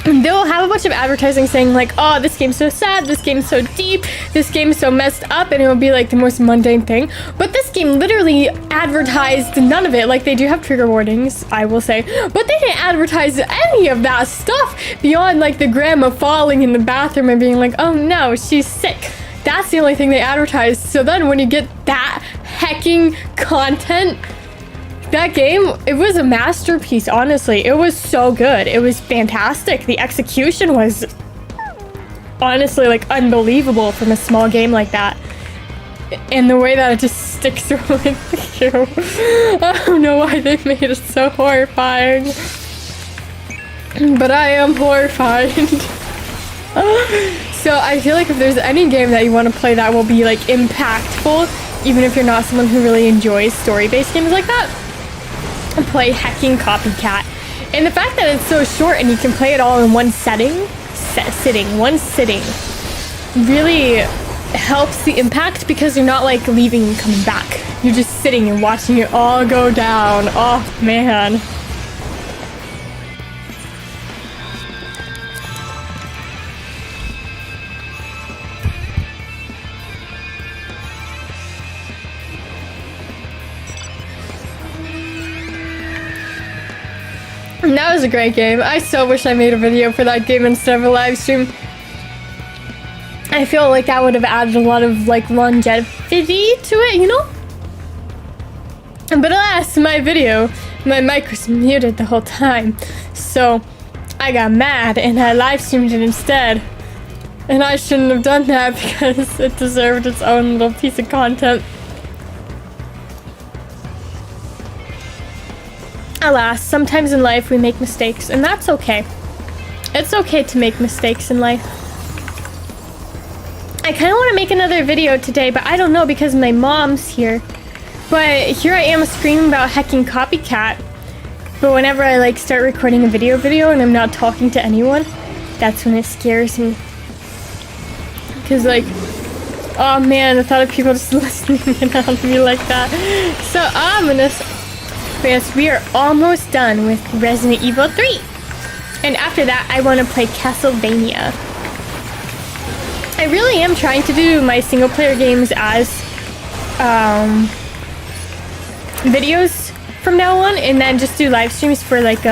they'll have a bunch of advertising saying like, oh, this game's so sad, this game's so deep, this game's so messed up, and it'll be like the most mundane thing. But this game literally advertised none of it. Like, they do have trigger warnings, I will say, but they didn't advertise any of that stuff beyond like the grandma falling in the bathroom and being like, oh no, she's sick. That's the only thing they advertised. So then when you get that hecking content, that game, it was a masterpiece, honestly. It was so good. It was fantastic. The execution was honestly like unbelievable from a small game like that. And the way that it just sticks with you. I don't know why they made it so horrifying. But I am horrified. So I feel like if there's any game that you want to play that will be like impactful, even if you're not someone who really enjoys story-based games like that, play Hacking Copycat. And the fact that it's so short and you can play it all in one sitting, really helps the impact, because you're not like leaving and coming back. You're just sitting and watching it all go down. Oh man. And that was a great game. I so wish I made a video for that game instead of a live stream. I feel like that would have added a lot of like longevity to it, you know? But alas, my mic was muted the whole time. So I got mad and I live streamed it instead. And I shouldn't have done that because it deserved its own little piece of content. Alas, sometimes in life we make mistakes, and that's okay. It's okay to make mistakes in life. I kind of want to make another video today, but I don't know because my mom's here. But here I am screaming about Hacking Copycat. But whenever I like start recording a video and I'm not talking to anyone, that's when it scares me. Because like, oh man, the thought of people just listening in on me like that. So ominous. Yes, we are almost done with Resident Evil 3. And after that, I want to play Castlevania. I really am trying to do my single player games as videos from now on, and then just do live streams for like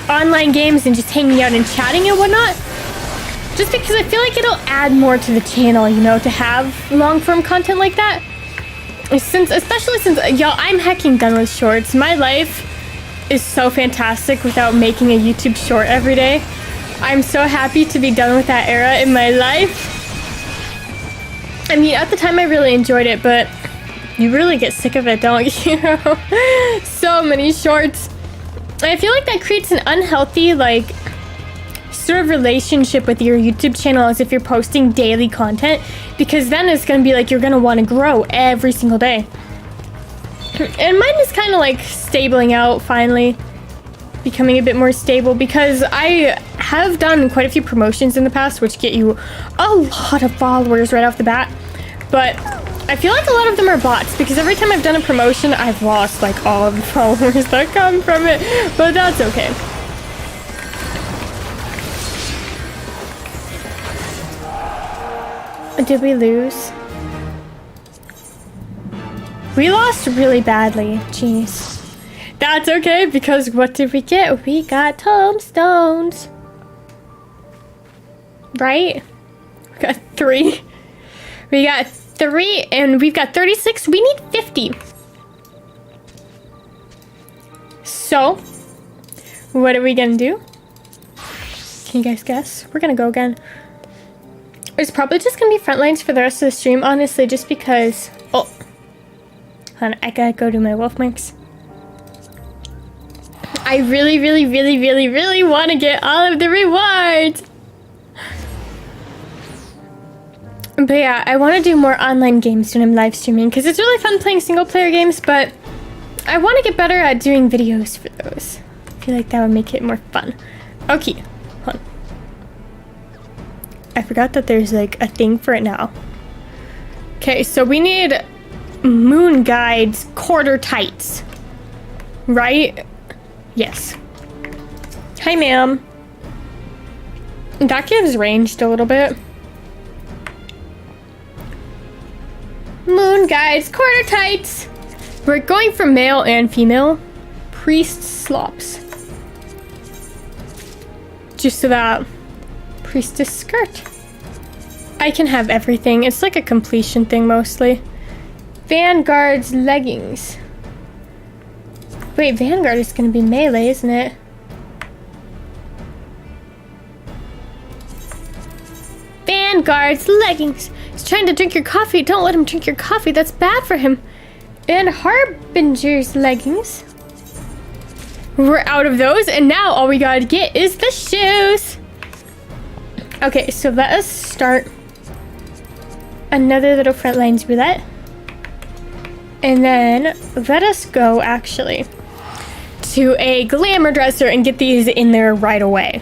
online games and just hanging out and chatting and whatnot. Just because I feel like it'll add more to the channel, you know, to have long form content like that. Especially since, y'all, I'm hecking done with shorts. My life is so fantastic without making a YouTube short every day. I'm so happy to be done with that era in my life. I mean, at the time I really enjoyed it, but you really get sick of it, don't you? So many shorts. I feel like that creates an unhealthy, like, sort of relationship with your YouTube channel as if you're posting daily content, because then it's gonna be like you're gonna want to grow every single day. And mine is kind of like stabling out finally, becoming a bit more stable, because I have done quite a few promotions in the past which get you a lot of followers right off the bat, but I feel like a lot of them are bots, because every time I've done a promotion I've lost like all of the followers that come from it, but that's okay. Did we lose? We lost really badly. Jeez. That's okay, because what did we get? We got tombstones. Right? We got 3. We got 3, and we've got 36. We need 50. So, what are we gonna do? Can you guys guess? We're gonna go again. It's probably just gonna be front lines for the rest of the stream, honestly, just because... Oh. Hold on, I gotta go do my wolf marks. I really, really, really, really, really want to get all of the rewards. But yeah, I want to do more online games when I'm live streaming, because it's really fun playing single player games, but I want to get better at doing videos for those. I feel like that would make it more fun. Okay, hold on. I forgot that there's like a thing for it now. Okay, so we need Moon Guide's quarter tights, right? Yes. Hi, ma'am. That gives ranged a little bit. Moon Guide's quarter tights. We're going for male and female. Priest slops. Just so that priestess skirt. I can have everything. It's like a completion thing mostly. Vanguard's leggings. Wait, Vanguard is gonna be melee, isn't it? Vanguard's leggings. He's trying to drink your coffee. Don't let him drink your coffee. That's bad for him. And Harbinger's leggings. We're out of those, and now all we gotta get is the shoes. Okay, so let us start another little front lines roulette. And then let us go, actually, to a glamour dresser and get these in there right away.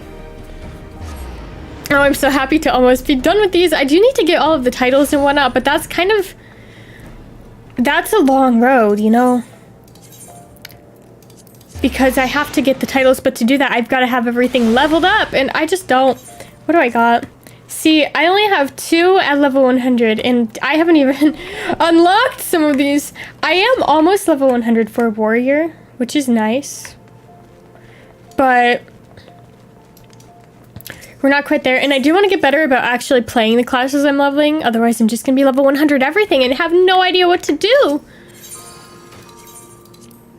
Oh, I'm so happy to almost be done with these. I do need to get all of the titles and whatnot, but that's kind of... That's a long road, you know? Because I have to get the titles, but to do that, I've got to have everything leveled up, and I just don't. What do I got? See, I only have 2 at level 100, and I haven't even unlocked some of these. I am almost level 100 for warrior, which is nice. But we're not quite there, and I do want to get better about actually playing the classes I'm leveling. Otherwise, I'm just going to be level 100 everything and have no idea what to do.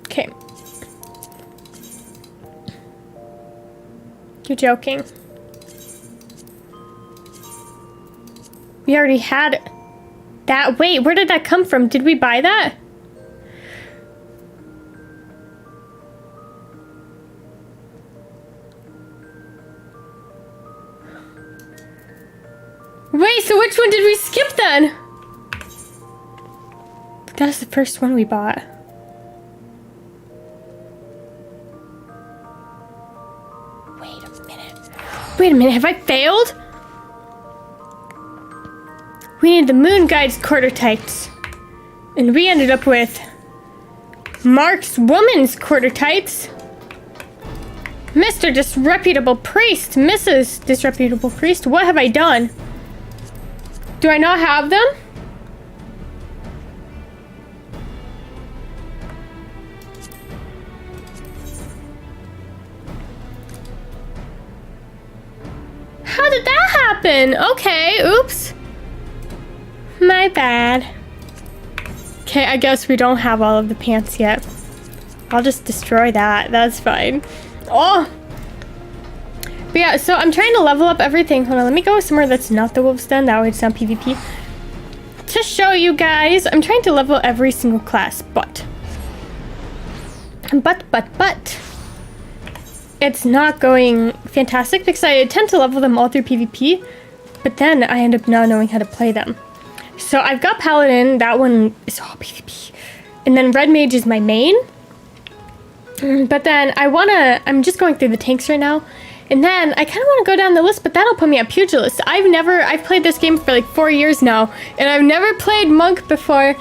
Okay. You're joking. We already had that. Wait, where did that come from? Did we buy that? Wait, so which one did we skip then? That's the first one we bought. Wait a minute. Wait a minute, have I failed? We need the Moon Guide's quarter tights. And we ended up with Mark's woman's quarter tights. Mr. Disreputable Priest, Mrs. Disreputable Priest, what have I done? Do I not have them? How did that happen? Okay, oops. My bad. Okay, I guess we don't have all of the pants yet. I'll just destroy that. That's fine. Oh! But yeah, so I'm trying to level up everything. Hold on, let me go somewhere that's not the Wolf's Den. That way it's not PvP. To show you guys, I'm trying to level every single class, but... It's not going fantastic because I tend to level them all through PvP, but then I end up not knowing how to play them. So I've got Paladin, that one is all PvP. And then Red Mage is my main. But then I'm just going through the tanks right now. And then I kind of want to go down the list, but that'll put me at Pugilist. I've played this game for like 4 years now. And I've never played Monk before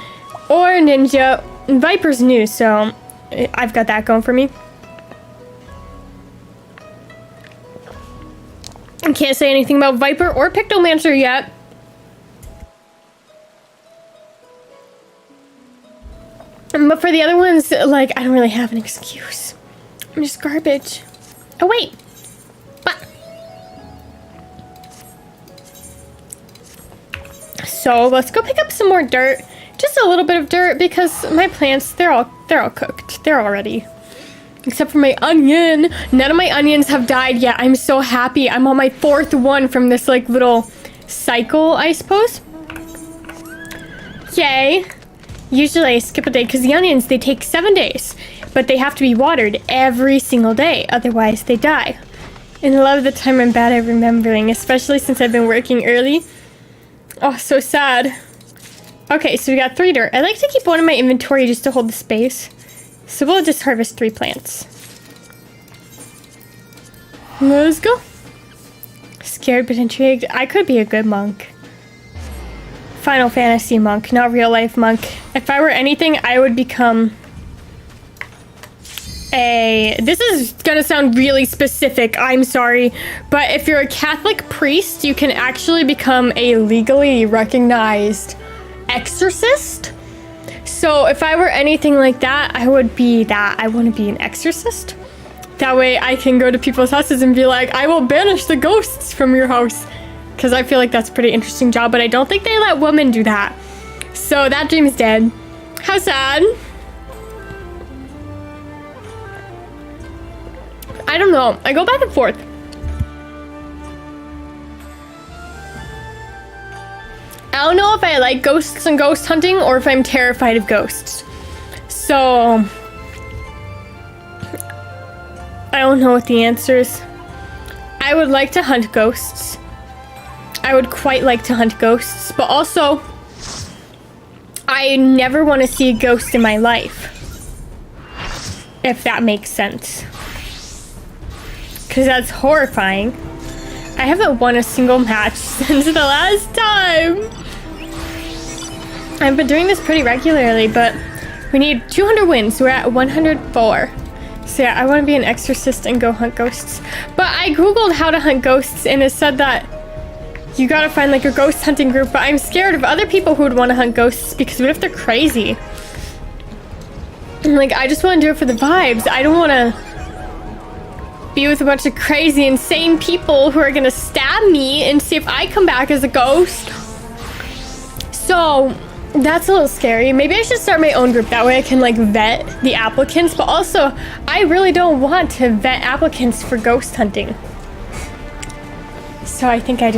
or Ninja. Viper's new, so I've got that going for me. I can't say anything about Viper or Pictomancer yet. But for the other ones, like, I don't really have an excuse. I'm just garbage. Oh, wait. What? So let's go pick up some more dirt. Just a little bit of dirt because my plants, they're all cooked. They're all ready. Except for my onion. None of my onions have died yet. I'm so happy. I'm on my 4th one from this like little cycle, I suppose. Yay. Usually I skip a day because the onions, they take 7 days. But they have to be watered every single day. Otherwise they die. And a lot of the time I'm bad at remembering. Especially since I've been working early. Oh, so sad. Okay, so we got 3 dirt. I like to keep one in my inventory just to hold the space. So we'll just harvest 3 plants. Let's go. Scared but intrigued. I could be a good monk. Final Fantasy monk, not real life monk. If I were anything, I would become a... This is gonna sound really specific, I'm sorry. But if you're a Catholic priest, you can actually become a legally recognized exorcist. So if I were anything like that, I would be that. I want to be an exorcist. That way I can go to people's houses and be like, I will banish the ghosts from your house. Because I feel like that's a pretty interesting job, but I don't think they let women do that. So that dream is dead. How sad. I don't know. I go back and forth. I don't know if I like ghosts and ghost hunting or if I'm terrified of ghosts. So I don't know what the answer is. I would like to hunt ghosts. I would quite like to hunt ghosts, but also I never want to see a ghost in my life. If that makes sense. Because that's horrifying. I haven't won a single match since the last time. I've been doing this pretty regularly, but we need 200 wins. We're at 104. So yeah, I want to be an exorcist and go hunt ghosts. But I googled how to hunt ghosts and it said that you gotta find like a ghost hunting group, but I'm scared of other people who would want to hunt ghosts because what if they're crazy? And like, I just want to do it for the vibes. I don't want to be with a bunch of crazy, insane people who are gonna stab me and see if I come back as a ghost. So that's a little scary. Maybe I should start my own group. That way I can like vet the applicants, but also I really don't want to vet applicants for ghost hunting. So I think I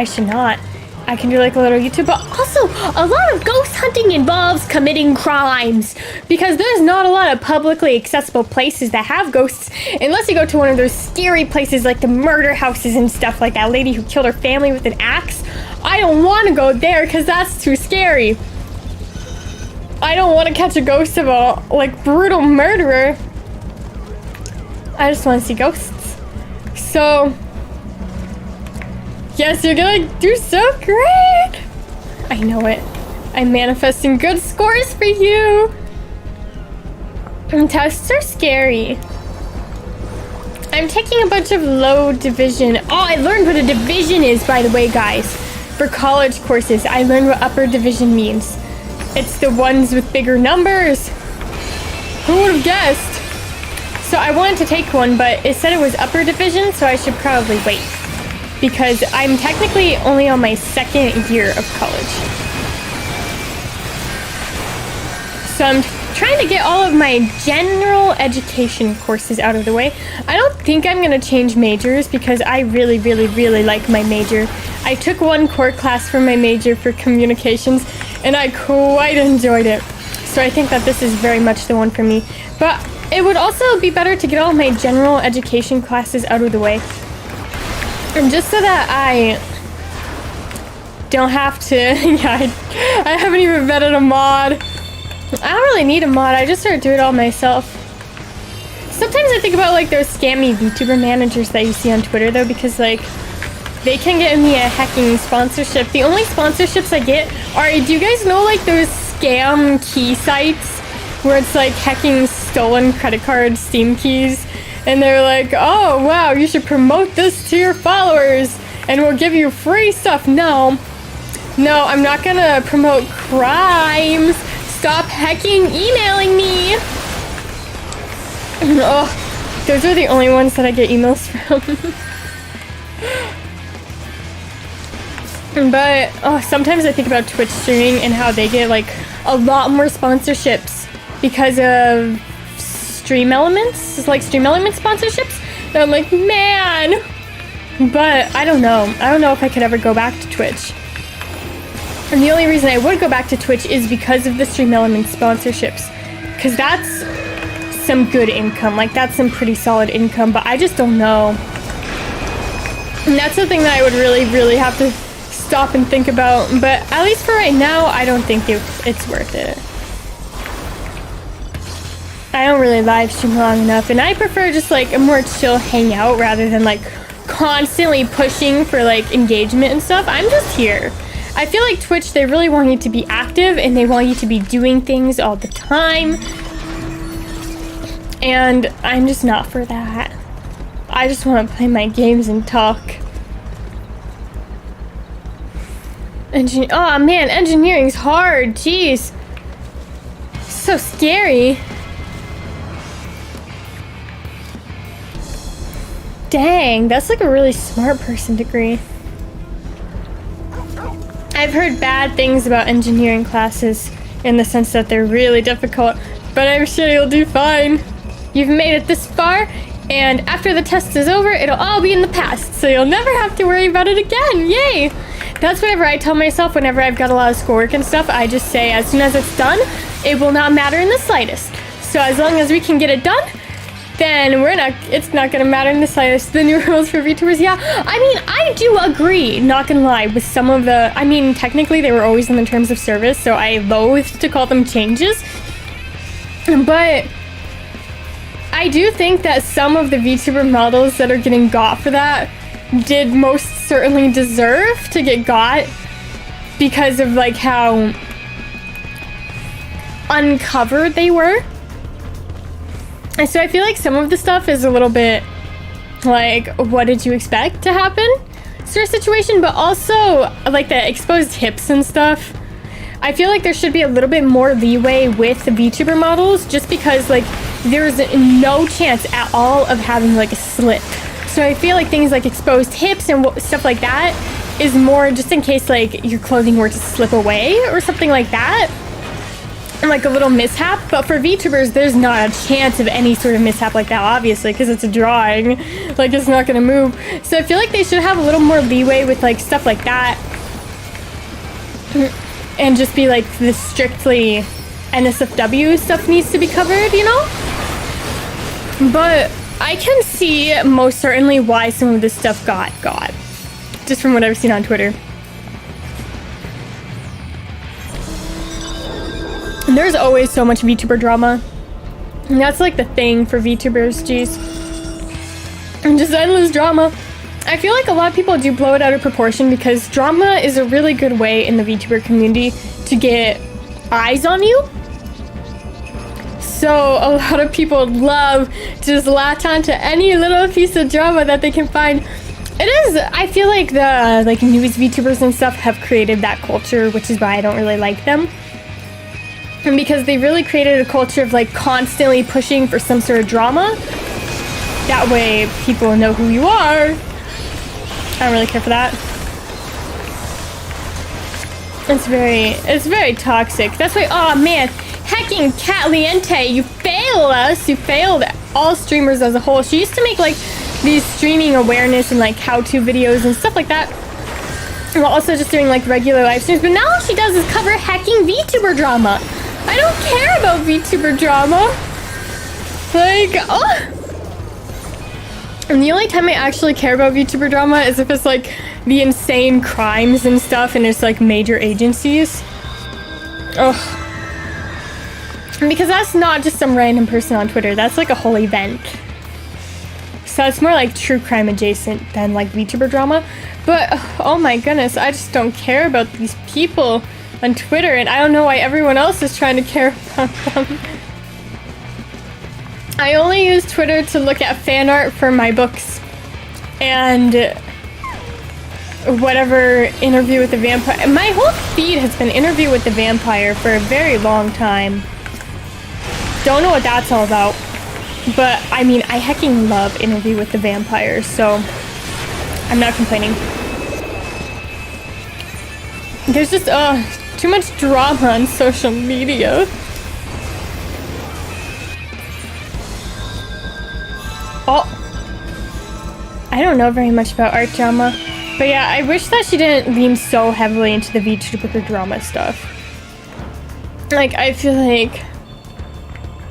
should not. I can do like a little YouTube, but also a lot of ghost hunting involves committing crimes because there's not a lot of publicly accessible places that have ghosts unless you go to one of those scary places like the murder houses and stuff, like that lady who killed her family with an axe. I don't want to go there because that's too scary. I don't want to catch a ghost of a like brutal murderer. I just want to see ghosts. So yes, you're gonna do so great! I know it. I'm manifesting good scores for you! And tests are scary. I'm taking a bunch of low division. Oh, I learned what a division is, by the way, guys. For college courses, I learned what upper division means. It's the ones with bigger numbers. Who would have guessed? So I wanted to take one, but it said it was upper division, so I should probably wait. Because I'm technically only on my 2nd year of college. So I'm trying to get all of my general education courses out of the way. I don't think I'm going to change majors because I really, really, really like my major. I took one core class for my major for communications and I quite enjoyed it. So I think that this is very much the one for me. But it would also be better to get all my general education classes out of the way. And just so that I don't have to, yeah, I haven't even vetted a mod. I don't really need a mod, I just sort of do it all myself. Sometimes I think about like those scammy VTuber managers that you see on Twitter though, because like, they can get me a hacking sponsorship. The only sponsorships I get are, do you guys know like those scam key sites where it's like hacking stolen credit card Steam keys? And they're like, oh, wow, you should promote this to your followers and we'll give you free stuff. No, I'm not gonna promote crimes. stop hecking emailing me. Oh, those are the only ones that I get emails from. But oh, sometimes I think about Twitch streaming and how they get like a lot more sponsorships because of Stream Elements. It's like Stream Elements sponsorships. And I'm like, man. But I don't know. I don't know if I could ever go back to Twitch. And the only reason I would go back to Twitch is because of the Stream Elements sponsorships. Because that's some good income. Like, that's some pretty solid income. But I just don't know. And that's the thing that I would really, really have to stop and think about. But at least for right now, I don't think it's worth it. I don't really live stream long enough. And I prefer just, like, a more chill hangout rather than, like, constantly pushing for, like, engagement and stuff. I'm just here. I feel like Twitch, they really want you to be active and they want you to be doing things all the time. And I'm just not for that. I just want to play my games and talk. Oh man, engineering's hard. Jeez. So scary. Dang, that's like a really smart person degree. I've heard bad things about engineering classes in the sense that they're really difficult, but I'm sure you'll do fine. You've made it this far, and after the test is over, it'll all be in the past, so you'll never have to worry about it again. Yay! That's whatever I tell myself whenever I've got a lot of schoolwork and stuff. I just say, as soon as it's done, it will not matter in the slightest. So as long as we can get it done, then it's not gonna matter in the slightest. The new rules for VTubers, yeah. I mean, I do agree, not gonna lie, with some of the, I mean, technically they were always in the terms of service, so I loathe to call them changes. But I do think that some of the VTuber models that are getting got for that did most certainly deserve to get got because of like how uncovered they were. And so I feel like some of the stuff is a little bit like, what did you expect to happen sort of situation, but also like the exposed hips and stuff. I feel like there should be a little bit more leeway with the VTuber models just because like there's no chance at all of having like a slip. So I feel like things like exposed hips and stuff like that is more just in case like your clothing were to slip away or something like that. And like a little mishap. But for VTubers, there's not a chance of any sort of mishap like that, obviously, because it's a drawing. Like, it's not going to move. So I feel like they should have a little more leeway with like stuff like that. And just be like the strictly NSFW stuff needs to be covered, you know? But I can see most certainly why some of this stuff got. Just from what I've seen on Twitter. And there's always so much VTuber drama. And that's like the thing for VTubers, jeez. And just endless drama. I feel like a lot of people do blow it out of proportion because drama is a really good way in the VTuber community to get eyes on you. So a lot of people love to just latch onto any little piece of drama that they can find. It is, I feel like the like news VTubers and stuff have created that culture, which is why I don't really like them. And because they really created a culture of like constantly pushing for some sort of drama. That way people know who you are. I don't really care for that. It's very toxic. That's why, oh man, hecking Catliente, you fail us. You failed all streamers as a whole. She used to make like these streaming awareness and like how-to videos and stuff like that. While also just doing like regular live streams. But now all she does is cover hacking VTuber drama. I don't care about VTuber drama. Like, oh. And the only time I actually care about VTuber drama is if it's like the insane crimes and stuff and it's like major agencies. Ugh. Because that's not just some random person on Twitter. That's like a whole event. So it's more like true crime adjacent than like VTuber drama. But, oh my goodness, I just don't care about these people on Twitter, and I don't know why everyone else is trying to care about them. I only use Twitter to look at fan art for my books, and whatever Interview with the Vampire. My whole feed has been Interview with the Vampire for a very long time. Don't know what that's all about. But, I mean, I hecking love Interview with the Vampire, so I'm not complaining. There's just, too much drama on social media. Oh. I don't know very much about art drama. But yeah, I wish that she didn't lean so heavily into the VTuber drama stuff. Like, I feel like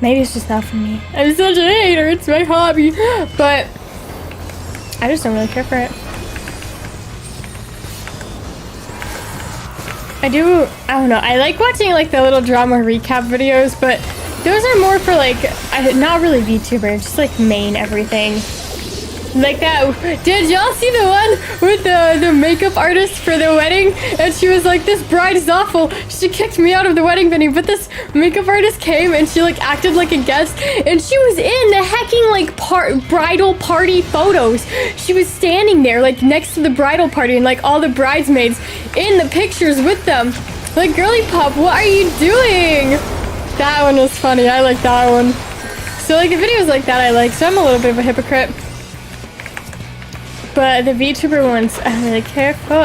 maybe it's just not for me. I'm such a hater, it's my hobby. But I just don't really care for it. I don't know, I like watching like the little drama recap videos, but those are more for like, not really VTuber, just like main everything. Like that, did y'all see the one with the makeup artist for the wedding? And she was like, this bride is awful. She kicked me out of the wedding venue, but this makeup artist came and she like acted like a guest and she was in the hecking like bridal party photos. She was standing there like next to the bridal party and like all the bridesmaids in the pictures with them. Like, girly pop, what are you doing? That one was funny, I like that one. So like the videos like that I like, so I'm a little bit of a hypocrite. But the VTuber ones, I don't really care for.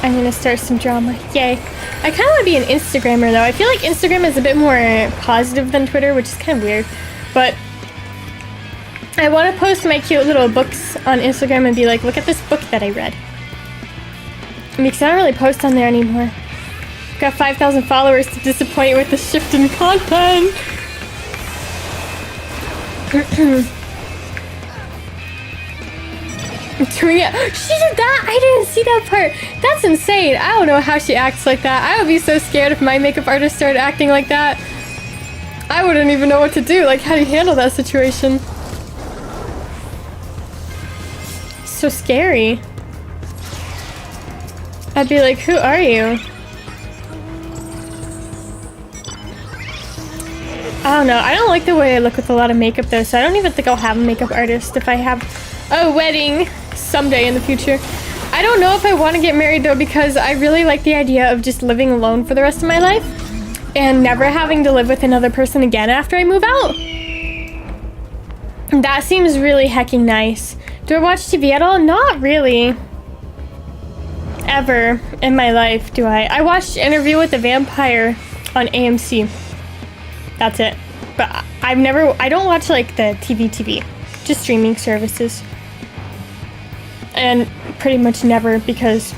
I'm gonna start some drama. Yay. I kind of want to be an Instagrammer though. I feel like Instagram is a bit more positive than Twitter, which is kind of weird. But I want to post my cute little books on Instagram and be like, look at this book that I read. Because I don't really post on there anymore. Got 5,000 followers to disappoint with the shift in content. Doing it. She did that? I didn't see that part. That's insane. I don't know how she acts like that. I would be so scared if my makeup artist started acting like that. I wouldn't even know what to do. Like, how do you handle that situation? So scary. I'd be like, who are you? I don't know. I don't like the way I look with a lot of makeup though, so I don't even think I'll have a makeup artist if I have a wedding someday in the future. I don't know if I want to get married though, because I really like the idea of just living alone for the rest of my life and never having to live with another person again after I move out. That seems really hecking nice. Do I watch TV at all? Not really. Ever in my life do I. I watched Interview with the Vampire on AMC. That's it. But I don't watch like the TV, just streaming services. And pretty much never, because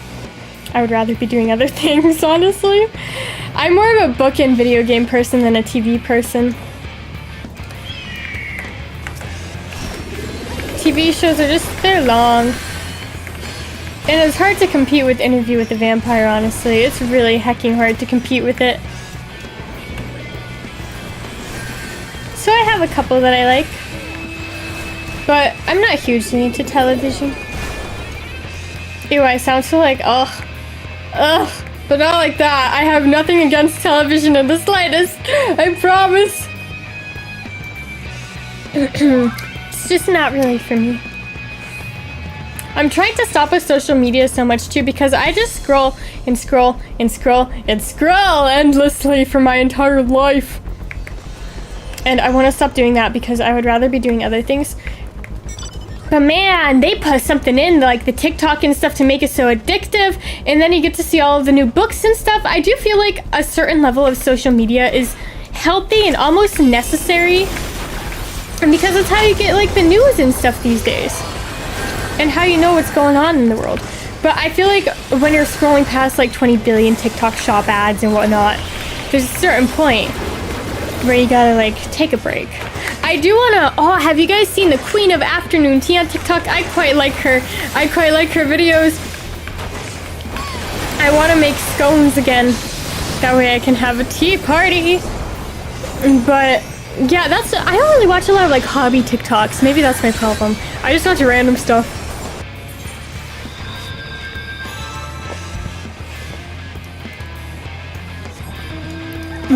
I would rather be doing other things, honestly. I'm more of a book and video game person than a TV person. TV shows are just, they're long. And it's hard to compete with Interview with the Vampire, honestly. It's really hecking hard to compete with it. So I have a couple that I like. But I'm not hugely into television. Ew, I sound so like, ugh, but not like that. I have nothing against television in the slightest, I promise. It's just not really for me. I'm trying to stop with social media so much too, because I just scroll and scroll and scroll and scroll endlessly for my entire life. And I want to stop doing that because I would rather be doing other things. But man, they put something in like the TikTok and stuff to make it so addictive, and then you get to see all of the new books and stuff. I do feel like a certain level of social media is healthy and almost necessary, and because it's how you get like the news and stuff these days, and how you know what's going on in the world. But I feel like when you're scrolling past like 20 billion TikTok shop ads and whatnot, there's a certain point where you gotta like take a break. I do wanna, have you guys seen the Queen of Afternoon Tea on TikTok? I quite like her. I quite like her videos. I wanna make scones again. That way I can have a tea party. But yeah, I don't really watch a lot of like hobby TikToks. Maybe that's my problem. I just watch random stuff.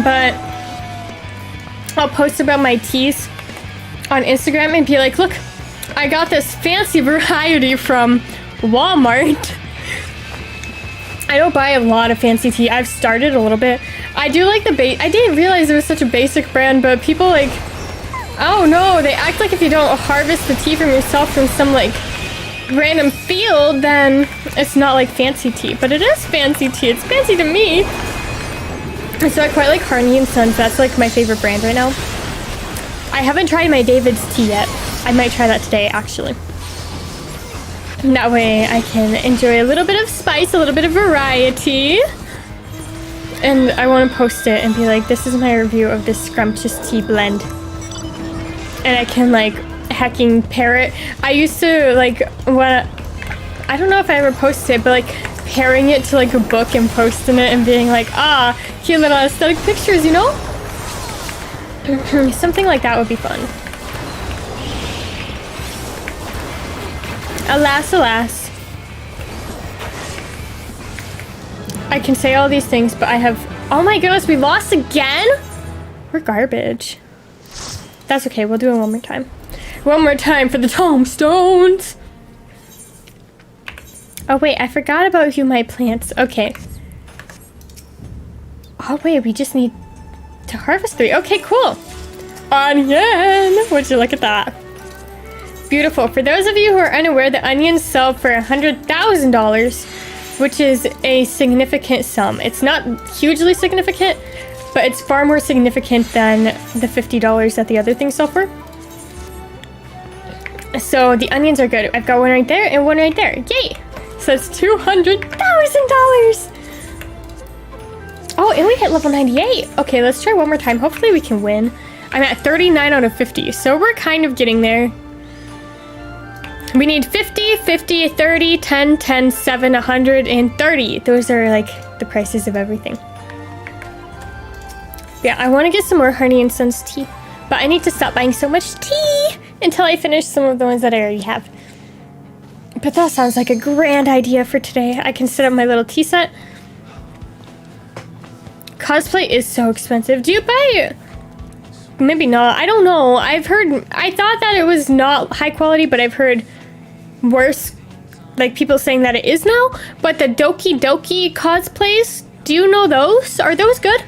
But I'll post about my teas on Instagram and be like, look, I got this fancy variety from Walmart. I don't buy a lot of fancy tea. I've started a little bit. I do like the I didn't realize it was such a basic brand, but people like, oh no, they act like if you don't harvest the tea from yourself from some like random field, then it's not like fancy tea. But it is fancy tea. It's fancy to me. And so I quite like Harney and Sons. That's like my favorite brand right now. I haven't tried my David's tea yet. I might try that today, actually. That way I can enjoy a little bit of spice, a little bit of variety. And I want to post it and be like, this is my review of this scrumptious tea blend. And I can like hecking pair it. I used to like, I don't know if I ever posted it, but like pairing it to like a book and posting it and being like, ah, cute little aesthetic pictures, you know? Something like that would be fun. Alas, alas. I can say all these things, but I have... Oh my goodness, we lost again? We're garbage. That's okay, we'll do it one more time. One more time for the tombstones. Oh wait, I forgot about you, my plants. Okay. Oh wait, we just need to harvest 3. Okay, cool. Onion! Would you look at that? Beautiful. For those of you who are unaware, the onions sell for $100,000, which is a significant sum. It's not hugely significant, but it's far more significant than the $50 that the other things sell for. So the onions are good. I've got one right there and one right there. Yay! So it's $200,000! Oh, and we hit level 98. Okay, let's try one more time. Hopefully we can win. I'm at 39 out of 50, so we're kind of getting there. We need 50, 50, 30, 10, 10, 7, 100, and 30. Those are like the prices of everything. Yeah, I want to get some more Harney and Sons tea, but I need to stop buying so much tea until I finish some of the ones that I already have. But that sounds like a grand idea for today. I can set up my little tea set. Cosplay is so expensive. Do you buy it? Maybe not. I don't know. I thought that it was not high quality, but I've heard worse, like people saying that it is now. But the Doki Doki cosplays, do you know those? Are those good?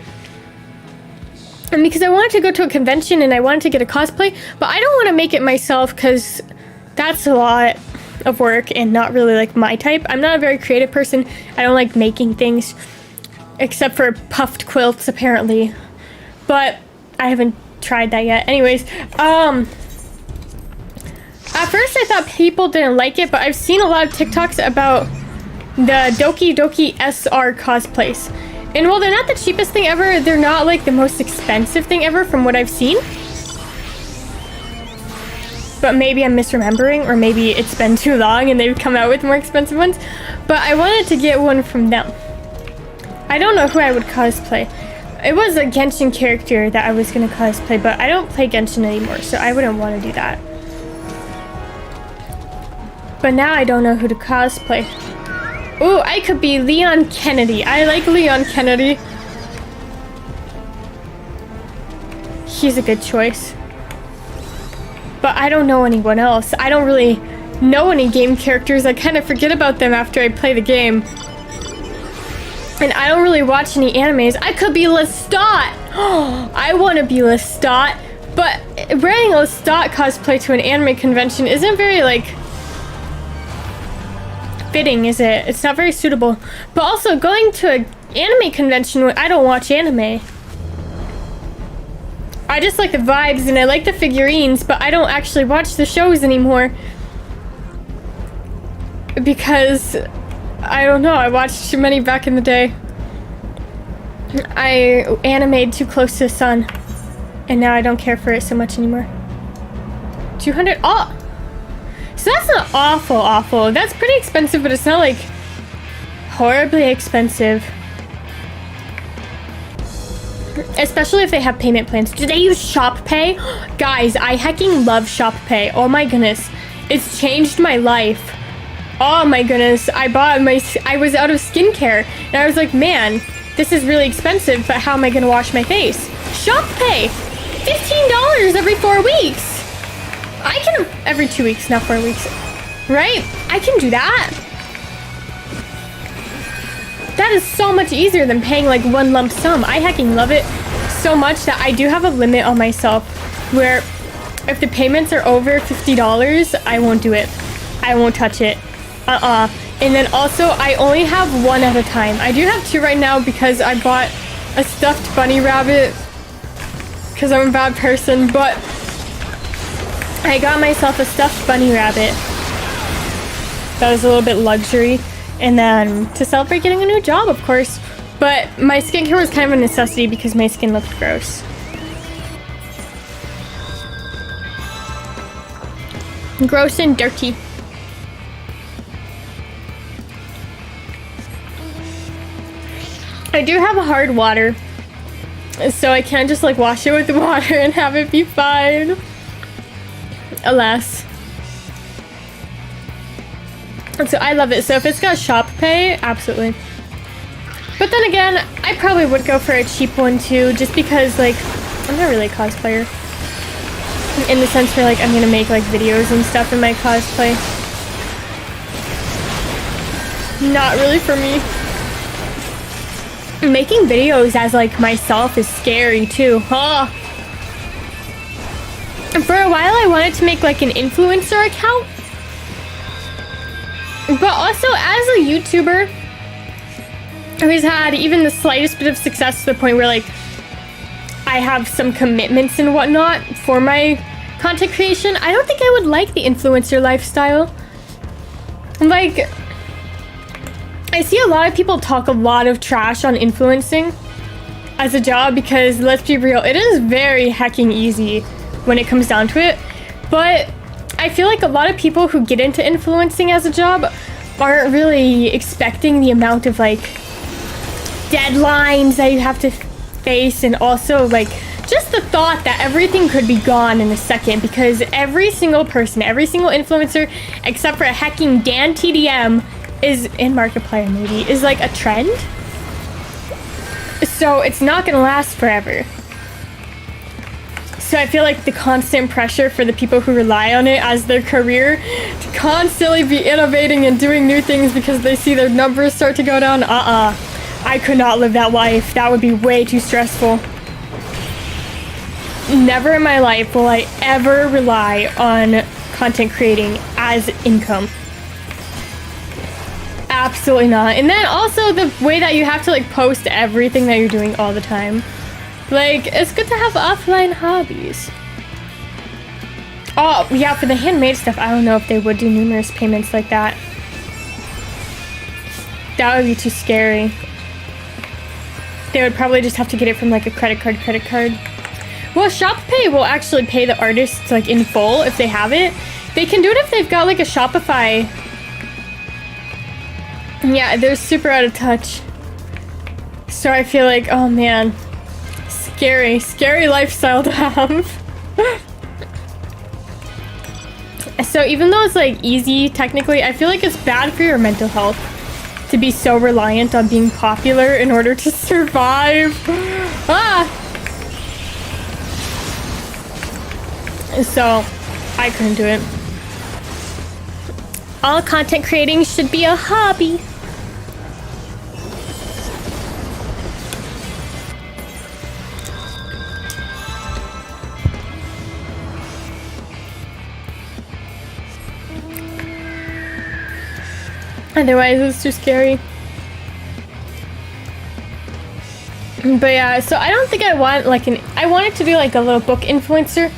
And because I wanted to go to a convention and I wanted to get a cosplay, but I don't want to make it myself because that's a lot of work and not really like my type. I'm not a very creative person. I don't like making things, except for puffed quilts apparently. But I haven't tried that yet. Anyways, at first I thought people didn't like it, but I've seen a lot of TikToks about the Doki Doki SR cosplays. And while they're not the cheapest thing ever, they're not like the most expensive thing ever from what I've seen. But maybe I'm misremembering, or maybe it's been too long and they've come out with more expensive ones. But I wanted to get one from them. I don't know who I would cosplay. It was a Genshin character that I was going to cosplay, but I don't play Genshin anymore, so I wouldn't want to do that. But now I don't know who to cosplay. Ooh, I could be Leon Kennedy. I like Leon Kennedy. He's a good choice. But I don't know anyone else. I don't really know any game characters. I kind of forget about them after I play the game. And I don't really watch any animes. I could be Lestat! I want to be Lestat. But wearing a Lestat cosplay to an anime convention isn't very, like, fitting, is it? It's not very suitable. But also, going to an anime convention when I don't watch anime. I just like the vibes and I like the figurines, but I don't actually watch the shows anymore. Because, I don't know, I watched too many back in the day. I animated too close to the sun. And now I don't care for it so much anymore. 200, oh! So that's not awful. That's pretty expensive, but it's not like horribly expensive. Especially if they have payment plans. Do they use Shop Pay? Guys, I hecking love Shop Pay. Oh my goodness. It's changed my life. Oh my goodness. I was out of skincare. And I was like, man, this is really expensive, but how am I going to wash my face? Shop Pay. $15 every 4 weeks. I can, every 2 weeks, not 4 weeks. Right? I can do that. That is so much easier than paying like one lump sum. I hecking love it so much that I do have a limit on myself where if the payments are over $50, I won't do it. I won't touch it. And then also, I only have one at a time. I do have two right now because I bought a stuffed bunny rabbit because I'm a bad person, but I got myself a stuffed bunny rabbit. That was a little bit luxury. And then to celebrate getting a new job, of course. But my skincare was kind of a necessity because my skin looked gross. Gross and dirty. I do have a hard water, so I can't just like wash it with water and have it be fine. Alas. So I love it. So if it's got shop pay, absolutely. But then again, I probably would go for a cheap one too, just because like I'm not really a cosplayer. In the sense where like I'm gonna make like videos and stuff in my cosplay. Not really for me. Making videos as like myself is scary too, huh? For a while I wanted to make like an influencer account. But also as a YouTuber who's had even the slightest bit of success to the point where like I have some commitments and whatnot for my content creation, I don't think I would like the influencer lifestyle. Like, I see a lot of people talk a lot of trash on influencing as a job because, let's be real, it is very hecking easy when it comes down to it. But I feel like a lot of people who get into influencing as a job aren't really expecting the amount of like deadlines that you have to face, and also like just the thought that everything could be gone in a second because every single person, every single influencer except for a hecking Dan TDM is in Markiplier maybe is like a trend, so it's not gonna last forever. So I feel like the constant pressure for the people who rely on it as their career to constantly be innovating and doing new things because they see their numbers start to go down, I could not live that life. That would be way too stressful. Never in my life will I ever rely on content creating as income. Absolutely not. And then also the way that you have to like post everything that you're doing all the time. Like, it's good to have offline hobbies. Oh, yeah, for the handmade stuff, I don't know if they would do numerous payments like that. That would be too scary. They would probably just have to get it from like a credit card. Well, ShopPay will actually pay the artists like in full if they have it. They can do it if they've got like a Shopify. Yeah, they're super out of touch. So I feel like, oh man, scary lifestyle to have. So even though it's like easy technically, I feel like it's bad for your mental health to be so reliant on being popular in order to survive. So I couldn't do it. All content creating should be a hobby. Otherwise, it's too scary. But yeah, so I don't think I want like I wanted to be like a little book influencer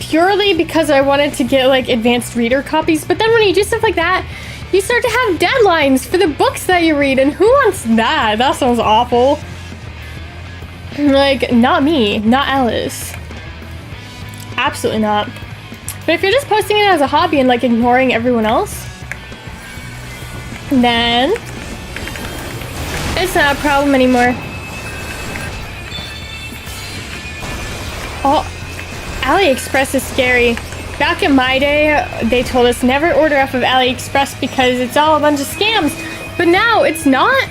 purely because I wanted to get like advanced reader copies. But then when you do stuff like that, you start to have deadlines for the books that you read, and who wants that? That sounds awful. Like, not me, not Alice. Absolutely not. But if you're just posting it as a hobby and like ignoring everyone else, then it's not a problem anymore. Oh, AliExpress is scary. Back in my day, they told us never order off of AliExpress because it's all a bunch of scams. But now it's not.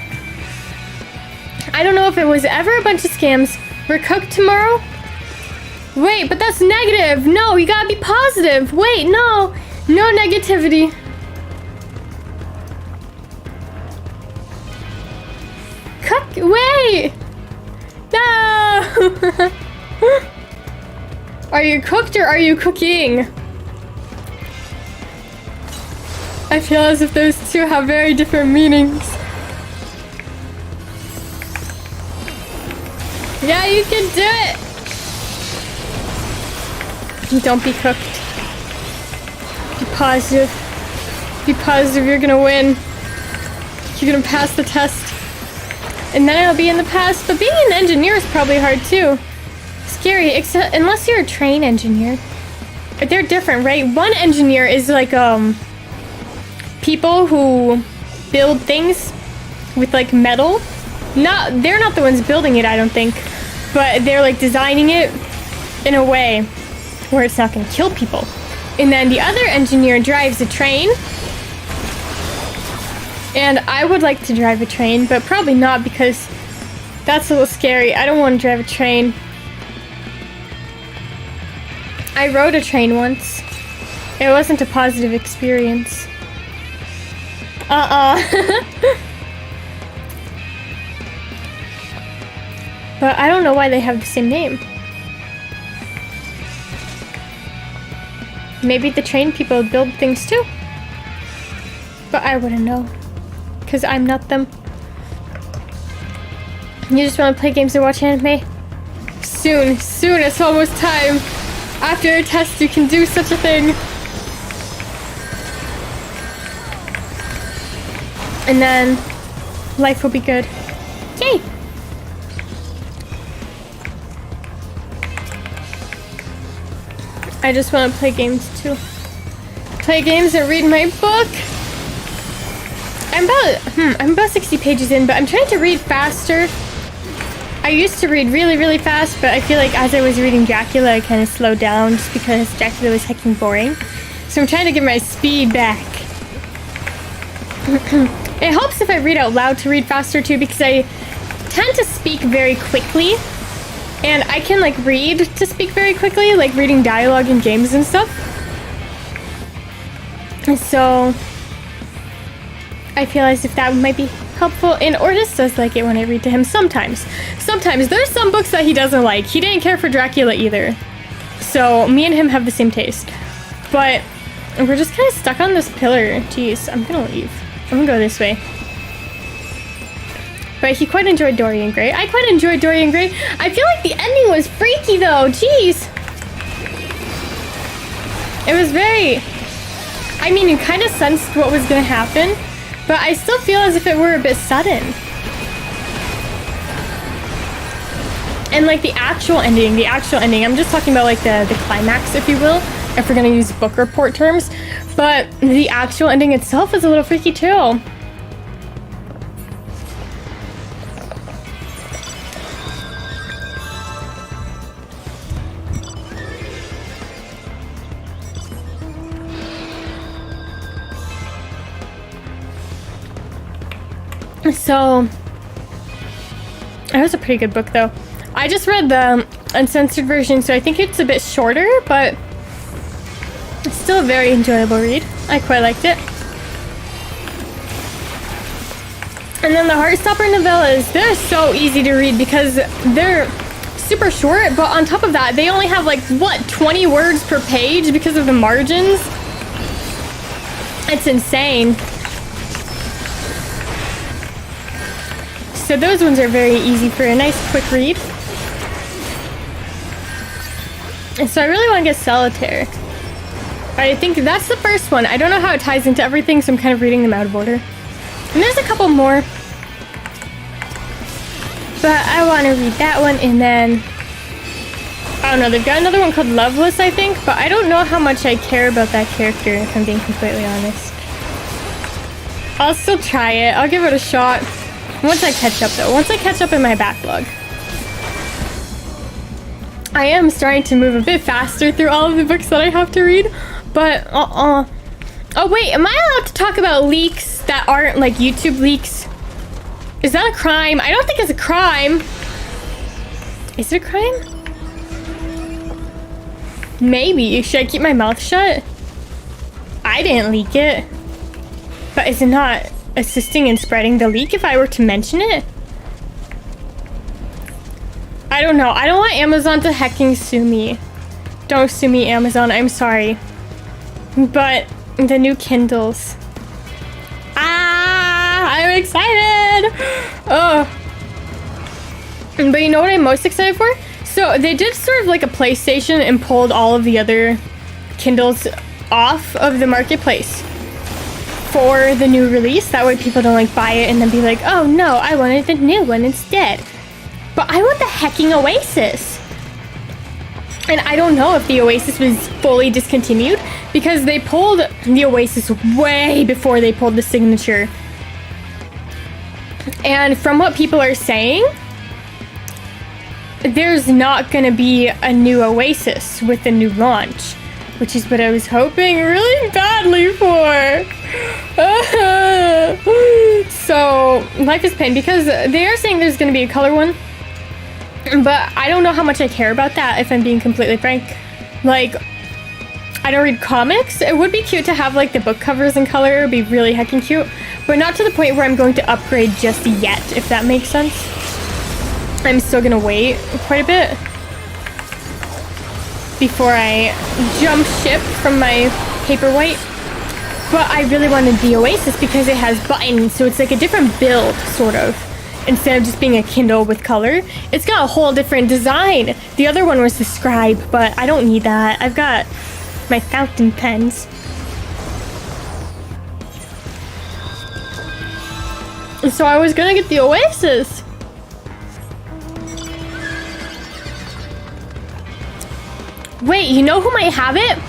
I don't know if it was ever a bunch of scams. We're cooked tomorrow. Wait, but that's negative. No, you gotta be positive. Wait, no. No negativity. Cook, wait. No. Are you cooked or are you cooking? I feel as if those two have very different meanings. Yeah, you can do it. Don't be cooked. Be positive. Be positive you're gonna win. You're gonna pass the test. And then it'll be in the past. But being an engineer is probably hard too. Scary, except unless you're a train engineer. They're different, right? One engineer is like people who build things with like metal. They're not the ones building it, I don't think. But they're like designing it in a way where it's not gonna kill people. And then the other engineer drives a train. And I would like to drive a train, but probably not because that's a little scary. I don't want to drive a train. I rode a train once. It wasn't a positive experience. But I don't know why they have the same name. Maybe the train people build things too. But I wouldn't know. Because I'm not them. You just want to play games or watch anime? Soon, it's almost time. After a test, you can do such a thing. And then life will be good. Yay! I just want to play games too. Play games and read my book. I'm about 60 pages in, but I'm trying to read faster. I used to read really, really fast, but I feel like as I was reading Dracula, I kind of slowed down just because Dracula was heckin' boring. So I'm trying to get my speed back. It helps if I read out loud to read faster too, because I tend to speak very quickly. And I can like read to speak very quickly, like reading dialogue in games and stuff. And so I feel as if that might be helpful, and Ortis does like it when I read to him sometimes. Sometimes. There's some books that he doesn't like. He didn't care for Dracula either. So me and him have the same taste. But we're just kind of stuck on this pillar. Jeez, I'm gonna leave. I'm gonna go this way. But he quite enjoyed Dorian Gray. I quite enjoyed Dorian Gray. I feel like the ending was freaky though. Jeez. It was very... I mean, you kind of sensed what was gonna happen. But I still feel as if it were a bit sudden. And like the actual ending, I'm just talking about like the climax, if you will, if we're gonna use book report terms. But the actual ending itself is a little freaky too. So, it was a pretty good book though. I just read the uncensored version, so I think it's a bit shorter, but it's still a very enjoyable read. I quite liked it. And then the Heartstopper novellas, they're so easy to read because they're super short, but on top of that, they only have like, what, 20 words per page because of the margins? It's insane. So those ones are very easy for a nice quick read. And so I really want to get Solitaire. I think that's the first one. I don't know how it ties into everything, so I'm kind of reading them out of order. And there's a couple more. But I want to read that one, and then... I don't know, they've got another one called Loveless, I think, but I don't know how much I care about that character, if I'm being completely honest. I'll still try it. I'll give it a shot. Once I catch up, though. Once I catch up in my backlog. I am starting to move a bit faster through all of the books that I have to read, but Oh wait, am I allowed to talk about leaks that aren't like YouTube leaks? Is that a crime? I don't think it's a crime. Is it a crime? Maybe. Should I keep my mouth shut? I didn't leak it. But is it not assisting in spreading the leak if I were to mention it? I don't know. I don't want Amazon to hecking sue me. Don't sue me, Amazon. I'm sorry. But the new Kindles. I'm excited! Oh. But you know what I'm most excited for? So they did sort of like a PlayStation and pulled all of the other Kindles off of the marketplace for the new release. That way people don't like buy it and then be like, oh no, I wanted the new one instead. But I want the hecking Oasis. And I don't know if the Oasis was fully discontinued because they pulled the Oasis way before they pulled the Signature. And from what people are saying, there's not gonna be a new Oasis with the new launch, which is what I was hoping really badly for. So life is pain because they are saying there's gonna be a color one, but I don't know how much I care about that, if I'm being completely frank. Like, I don't read comics. It would be cute to have like the book covers in color. It would be really heckin' cute, but not to the point where I'm going to upgrade just yet, if that makes sense. I'm still gonna wait quite a bit before I jump ship from my Paperwhite. But I really wanted the Oasis because it has buttons, so it's like a different build, sort of. Instead of just being a Kindle with color, it's got a whole different design. The other one was the Scribe, but I don't need that. I've got my fountain pens. And so I was gonna get the Oasis. Wait, you know who might have it?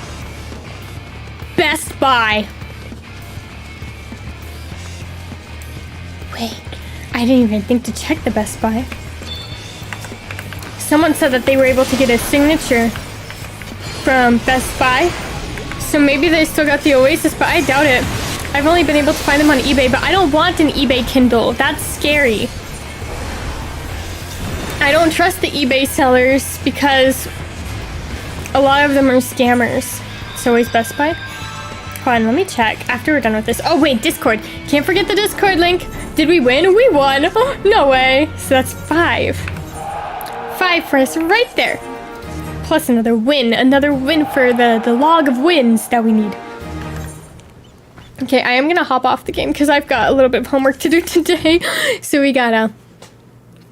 Best Buy. Wait, I didn't even think to check the Best Buy. Someone said that they were able to get a Signature from Best Buy. So maybe they still got the Oasis, but I doubt it. I've only been able to find them on eBay, but I don't want an eBay Kindle. That's scary. I don't trust the eBay sellers because a lot of them are scammers. It's always Best Buy. Hold on, let me check after we're done with this. Oh wait, Discord. Can't forget the Discord link. Did we win? We won. Oh, no way. So that's 5. 5 for us right there. Plus another win. Another win for the log of wins that we need. Okay, I am gonna hop off the game because I've got a little bit of homework to do today. So we gotta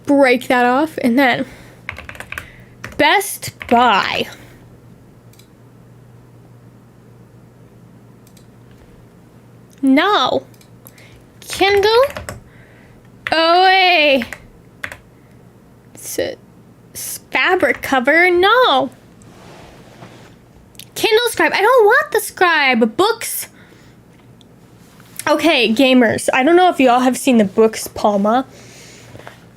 break that off. And then Best Buy. No. Kindle? Oh, wait. It's a fabric cover? No. Kindle Scribe. I don't want the Scribe. Books. Okay, gamers. I don't know if y'all have seen the Books Palma.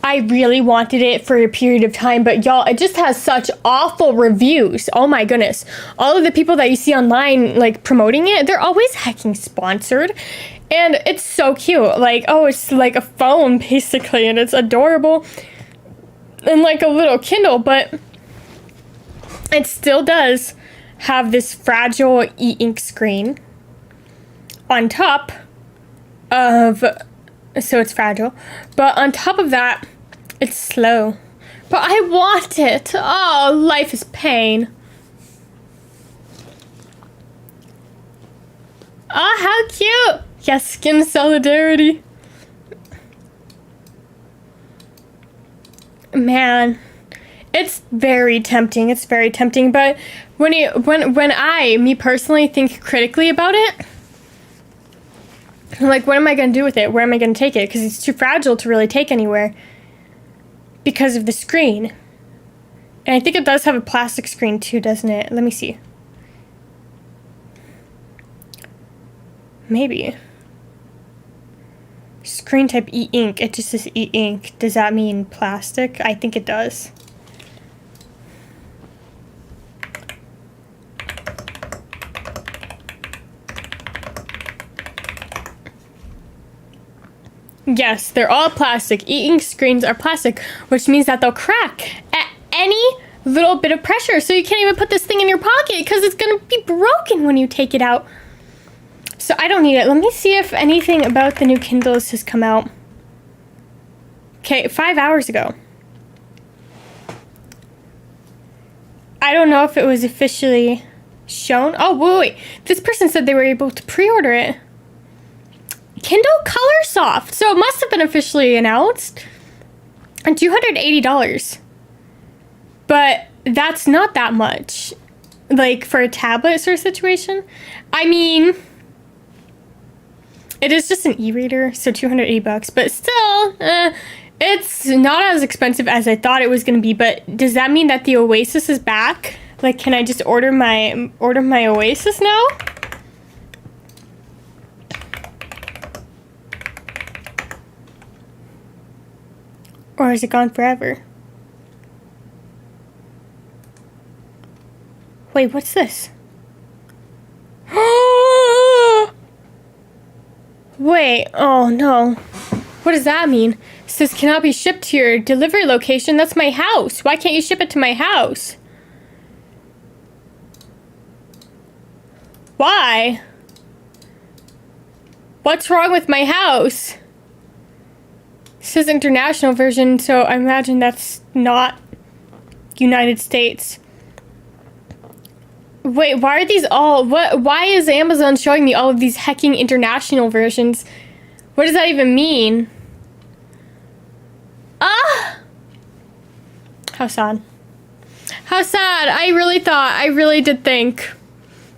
I really wanted it for a period of time, but y'all, it just has such awful reviews. Oh my goodness. All of the people that you see online, like, promoting it, they're always hecking sponsored. And it's so cute. Like, oh, it's like a phone, basically, and it's adorable. And like a little Kindle, but it still does have this fragile e-ink screen on top of... So it's fragile. But on top of that, it's slow. But I want it. Oh, life is pain. Oh, how cute. Yes, skin solidarity. Man, it's very tempting. It's very tempting. But when I, me personally, think critically about it, like, what am I going to do with it? Where am I going to take it? Because it's too fragile to really take anywhere because of the screen. And I think it does have a plastic screen too, doesn't it? Let me see. Maybe. Screen type e-ink. It just says e-ink. Does that mean plastic? I think it does. Yes, they're all plastic. E-ink screens are plastic, which means that they'll crack at any little bit of pressure, so you can't even put this thing in your pocket because it's gonna be broken when you take it out. So I don't need it. Let me see if anything about the new Kindles has come out. Okay, 5 hours ago. I don't know if it was officially shown. Oh, wait. This person said they were able to pre-order it. Kindle Color Soft. So it must have been officially announced. And $280. But that's not that much. Like, for a tablet sort of situation. I mean, it is just an e-reader, so $280. But still, it's not as expensive as I thought it was going to be. But does that mean that the Oasis is back? Like, can I just order my Oasis now? Or is it gone forever? Wait, what's this? Wait, oh no. What does that mean? It says cannot be shipped to your delivery location. That's my house. Why can't you ship it to my house? Why? What's wrong with my house? This is international version, so I imagine that's not United States. Wait, why are these all... Why is Amazon showing me all of these hecking international versions? What does that even mean? Ah! How sad. How sad. I really did think.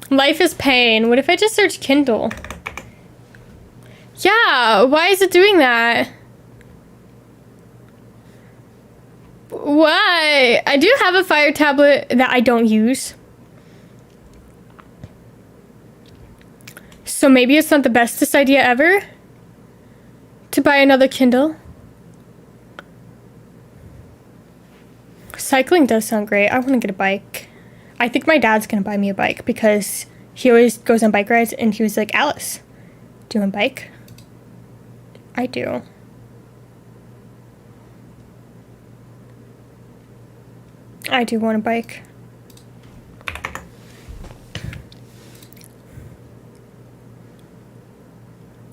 Life is pain. What if I just search Kindle? Yeah, why is it doing that? Why? I do have a Fire tablet that I don't use. So maybe it's not the bestest idea ever to buy another Kindle. Cycling does sound great. I want to get a bike. I think my dad's going to buy me a bike because he always goes on bike rides and he was like, Alice, do you want a bike? I do. I do want a bike.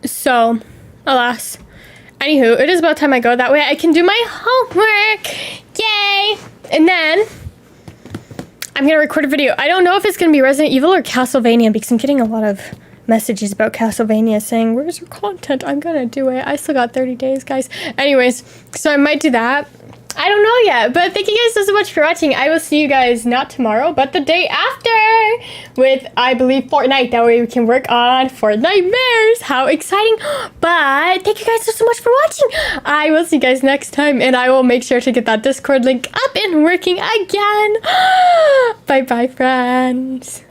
So, alas. Anywho, it is about time I go. That way I can do my homework. Yay! And then I'm going to record a video. I don't know if it's going to be Resident Evil or Castlevania because I'm getting a lot of messages about Castlevania saying, where's your content? I'm going to do it. I still got 30 days, guys. Anyways, so I might do that. I don't know yet, but thank you guys so much for watching. I will see you guys not tomorrow, but the day after with, I believe, Fortnite. That way we can work on Fortnitemares. How exciting. But thank you guys so much for watching. I will see you guys next time, and I will make sure to get that Discord link up and working again. Bye-bye, friends.